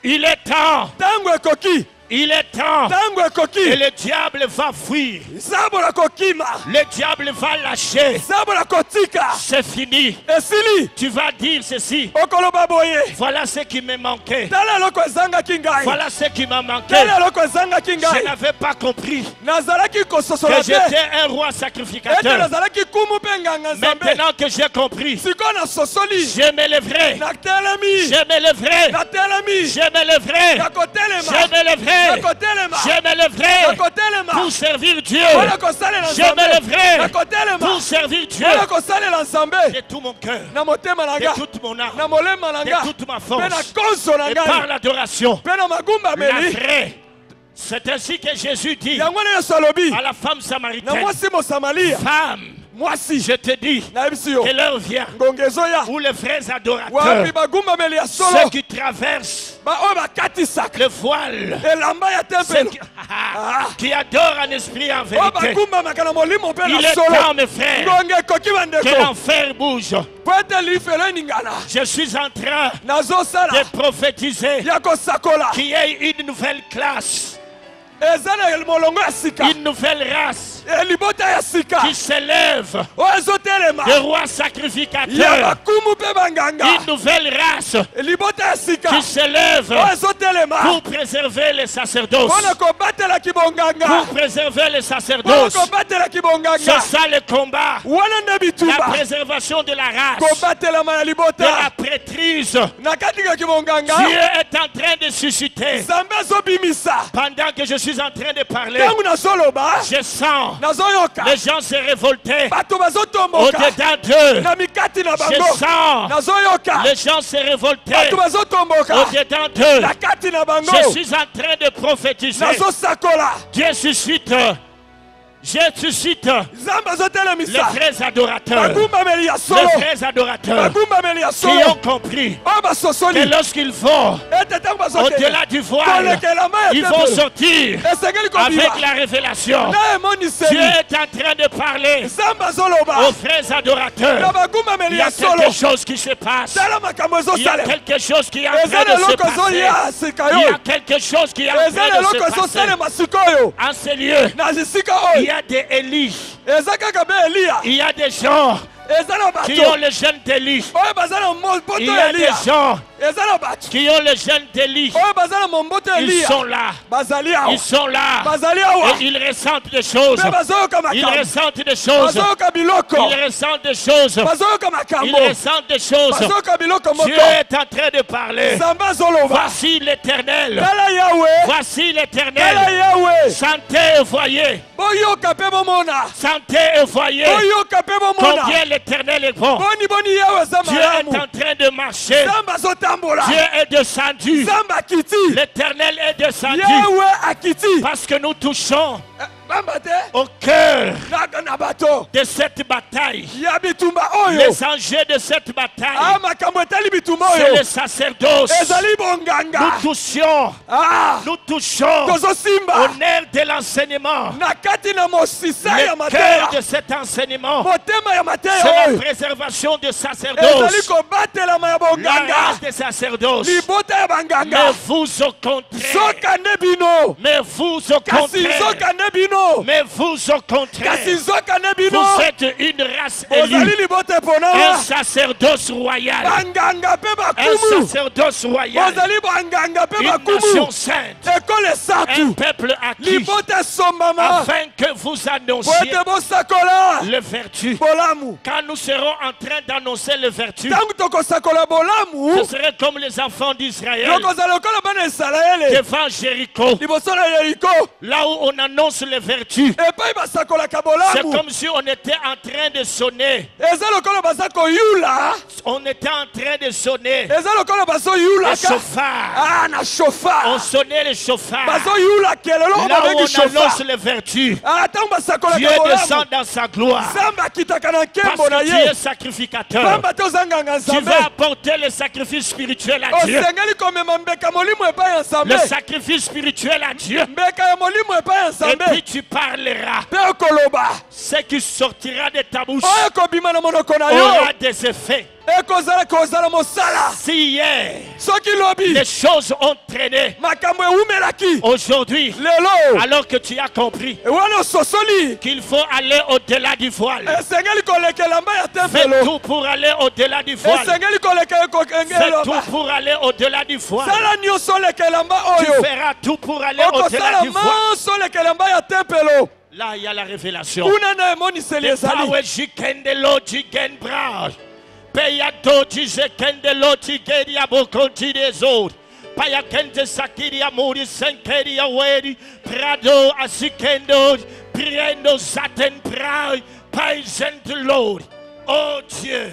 Il est temps, ntango ekoki il est temps. ntango Et ekoki le diable va fuir. nzambo na kokima Le diable va lâcher. nzambo na kotika C'est fini. esili Tu vas dire ceci. okoloba boye Voilà ce qui me manquait. tala eloko ezangaki ngai Voilà ce qui m'a manqué. tala eloko ezangaki Je ngai n'avais pas compris nazalaki kososola que te j'étais un roi ete sacrificateur. nazalaki kumu mpe nganga nzambe Maintenant que j'ai compris, sikoyo nasosoli je m'élèverai. natelemi Je m'élèverai. natelemi Je m'élèverai. nakotelema Je m'élèverai. nakotelema Je m'élèverai nakotelema pour servir Dieu. mpona kosalela Je nzambe m'élèverai nakotelema pour servir Dieu mpona kosalela nzambe de tout mon cœur, na motema na de nga toute mon âme, na molema na de nga toute ma mpe na force konso na et par ngai l'adoration. mpe na magumbameli La vraie. C'est ainsi que Jésus dit yango nde yesu alobi à la femme na samaritaine, mwasi mosamalia femme, mwasi je te dis nayebisi yo que l'heure vient ngonge ezoya où les vrais adorateurs, wapi bagumbameli ya ceux solo qui traversent baoyo bakatisaka le voile, elamba ya ceux tempelo qui adorent en esprit et en oyo vérité, bagumbamaka na molimo mpe il na est solo temps, mes frères, ngonge ekoki que bandeko l'enfer bouge. po ete lifelo eningana Je suis en train nazosala de prophétiser ya kosakola qu'il y ait une nouvelle classe, eza na molongo ya sika une nouvelle race libota ya sika qui s'élève oyo ezotelema de rois ya sacrificateurs, bakumu mpe banganga une nouvelle race libota ya sika qui s'élève oyo ezotelema pour préserver les sacerdoces, mpona kobatelaki bonganga pour préserver les mpona sacerdoces. kobatelaki bonganga C'est ça le combat, wana nde la bitumba préservation de la race, kobatelama na de la libota prêtrise. na katikaki bonganga Dieu est en train de susciter. nzambe azobimisa Pendant que je suis en train de parler, ntango nazoloba je sens nazoyoka les gens se révolter bato bazotomboka au-dedans d'eux. na mikati na Je bango sens nazoyoka les gens se révolter bato bazotomboka au-dedans d'eux. na kati na bango Je suis en train de prophétiser. nazosakola Dieu suscite, je suscite nzambe les azotelemisa vrais adorateurs, bagumbameli ya les solo vrais adorateurs bagumbameli ya qui solo ont compris oyo que basosoli lorsqu'ils vont ete ntango bazokende au-delà du voile, kolekelama ya ils vont tempelo sortir esengeli avec kobima la révélation. na Dieu emoniseli est en train de parler nzambe azoloba aux vrais na adorateurs. bagumbameli Il y a ya solo quelque chose qui se passe. tala makambo Il y a ezosalema quelque chose qui est en eza train na de se eloko passer. ezoya sika Il y oyo a quelque chose qui est en eza na train de eloko se passer. ezosalema sikoyo En ces lieux, na esika il oyo y a des Élie. eza kaka be eliya Il y a des gens eza na qui bato ont le gène d'Élie. oyo baza na moboto Il y ya a des eliya gens eza na bato qui ont le gène d'Élie. oyo baza na momboto ya Ils eliya sont là. bazali awa Ils sont là. bazali awa Et ils ressentent des choses. mpe bazoyoka Ils makambo ressentent des choses. bazoyoka biloko Ils ressentent des choses. bazoyoka Ils makambo ressentent des choses. bazoyoka biloko Dieu moko est en train de parler. nzambe azoloba Voici l'Éternel. tala yawe Voici tala l'Éternel. yawe Sentez et voyez. boyoka mpe bomona Sentez et voyez boyoka mpe bomona combien l'Éternel est bon. boni yawe aza Dieu est malamu en train de marcher. nzambe azotambola Dieu est descendu. nzambe akiti L'Éternel est descendu. yawe akiti Parce que nous touchons au cœur na bato de cette bataille, ya bitumba oyo les enjeux de cette bataille, makambo etali bitumba c'est oyo le sacerdoce. ezali bonganga Nous touchons tozosimba au nerf de l'enseignement. na kati na mosisa ya Le mateya cœur de cet enseignement, motema ya mateya c'est la oyo préservation du ezali sacerdoce, kobatelama ya la bonganga race des sacerdoces. libota ya banganga Mais vous au contraire, soka nde bino mais vous au kasi contraire, nzoka nde bino mais vous au contraire, kasi nzoka nde bino vous êtes une race ozali élue, libota un eponama sacerdoce royal, banganga mpe un bakumu sacerdoce royal, ozali banganga mpe une bakumu nation sainte, ekole un esatu peuple acquis, libota esombama afin que vous po annonciez ete bosakola le vertu. bolamu Quand nous serons en train d'annoncer le vertu, ntango tokosakola bolamu ce serait comme les enfants d'Israël tokozala lokola bana isalaele devant Jéricho, liboso na yeriko là où on annonce le vertu. epai basakolaka C'est bolamu comme si on était en train de sonner. eza lokola baza koyula On était en train de sonner eza lokola le bazoyulaka chauffard. na On shofar sonnait le chauffard. bazoyula kelelo Là où babengi on shofar annonce le vertu, ntango Dieu basakolaka bolamu descend dans sa gloire. nzambe akitaka na nkembo Parce na que tu ye es sacrificateur. pamba te ozanganga Tu nzambe vas apporter le sacrifice spirituel à Dieu. osengeli komema mbeka molimo epai ya nzambe Le sacrifice spirituel à Dieu. mbeka ya molimo epai ya Et nzambe puis tu parleras. mpe okoloba Ce qui sortira de ta bouche oyo ekobima na monoko na yo aura des effets. kozala mosala Si hier soki lobi les choses ont traîné, makambo ewumelaki aujourd'hui, lelo alors que tu as compris wana ososoli qu'il faut aller au-delà du voile, esengeli koleka elamba ya fais tempelo tout pour aller au-delà du voile. esengeli koleka Fais tout eloba pour aller au-delà du voile. sala nyonso oleka elamba Tu oyo feras tout pour aller au-delà okosala du voile. manso oleka elamba ya tempelo Là, il y a la révélation. kuna na emoniseli The ezali power jikendelo jigenbra. Peyato jikendelo jigeria bokonti des autres. Payakente sakiria muri senkeria wedi. Prado asikendo. Priendo zaten prai. Paisent Lord. Oh Dieu.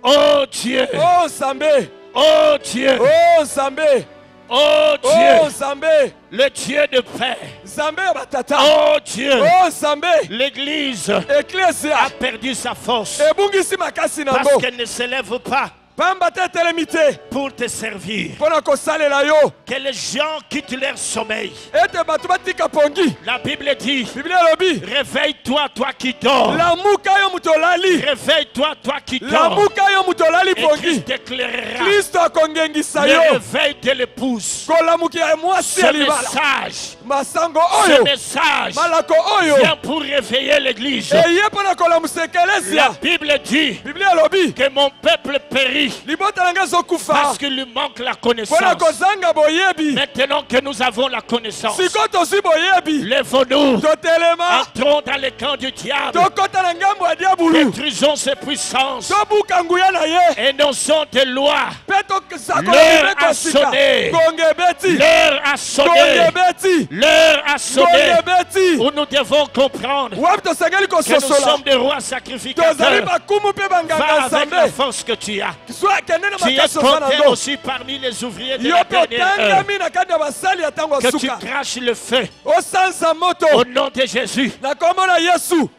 Oh Dieu. o nzambe Oh Dieu. o nzambe Oh o Dieu. nzambe Le Dieu de paix. nzambe ya batata Oh Dieu. o nzambe L'Église eklesia a perdu sa force ebungisi makasi parce nango qu'elle ne s'élève pas pamba te etelemi te pour te servir. mpo na kosalela yo Que les gens quittent leur sommeil. ete bato batika pongi La Bible dit, biblia elobi réveille-toi, toi qui dors. lamuka yo moto olali Réveille-toi, toi qui dors. lamuka yo moto olali Et pongi Christ t'éclairera. kristo akongengisa Le yo réveil de l'épouse. kolamuki ya mwasi Ce ya libala message, masango ce oyo message malako oyo vient pour réveiller l'Église. eye mpo na kolamusa La ekelesia Bible dit biblia elobi que mon peuple périt libota na ngai ezokufa parce qu'il lui manque la mpo na connaissance. kozanga boyebi Maintenant que nous avons la connaissance, sikoyo tozwi boyebi lève-nous, totelema entrons dans le camp du diable, tokɔta na ngambo ya diabulu détruisons ses puissances, tobuka nguya na ye énonçons des lois. mpe tosakola L'heure mibeko a sika sonné. gonge ebeti L'heure a sonné, gonge ebeti l'heure a gonge sonné, ebeti où nous devons comprendre wapi tosengeli que nous kososola sommes des rois tozali sacrificateurs. bakumu mpe banganga Va avec la nzambe force que tu as. so akende na Tu es makasi oza compté nango aussi parmi les ouvriers de yo la mpe dernière heure. otangami na kati ya basali ya ntango ya Que tu suka craches le feu osanza moto au nom de Jésus. na kombo na yesu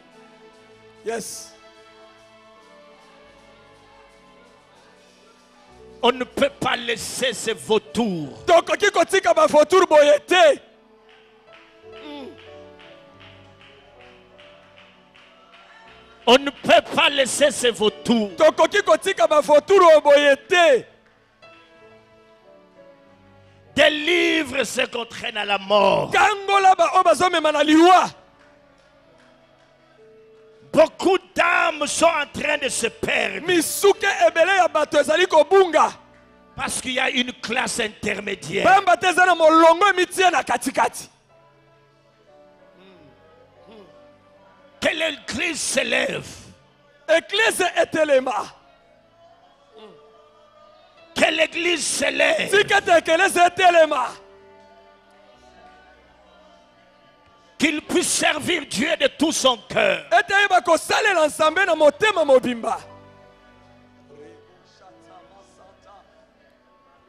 yes On ne peut pas laisser ces vautours tokoki kotika bavautour boye te on ne peut pas laisser ces vautours tokoki kotika bavautour oyo boye te délivre ceux qu'on traîne à la mort. kangola baoyo bazomema na liwa Beaucoup d'âmes sont en train de se perdre misuke ebele ya bato ezali kobunga parce qu'il y a une classe intermédiaire. pamba te eza na molongo emitie na katikati Que l'Église s'élève, eklise etelema que l'Église s'élève, tika ete ekelese etelema qu'il puisse servir Dieu de tout son cœur. ete yeba kosalela nzambe na motema mobimba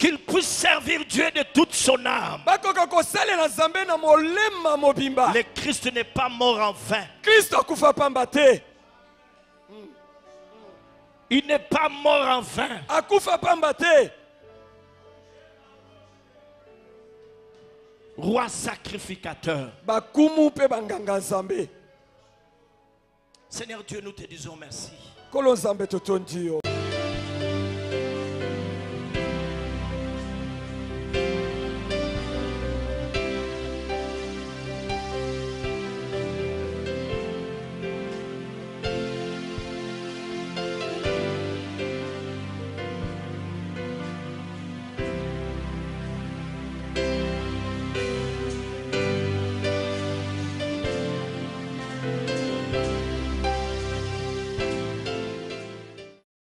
qu'il puisse servir Dieu de toute son âme. bakoka kosalela nzambe na molema mobimba. Le Christ n'est pas mort en vain. Kristo akufa pamba te. Il n'est pas mort en vain. Akufa pamba te. Roi sacrificateur. Bakumu pe banganga nzambe. Seigneur Dieu, nous te disons merci. Kolo nzambe totondi yo.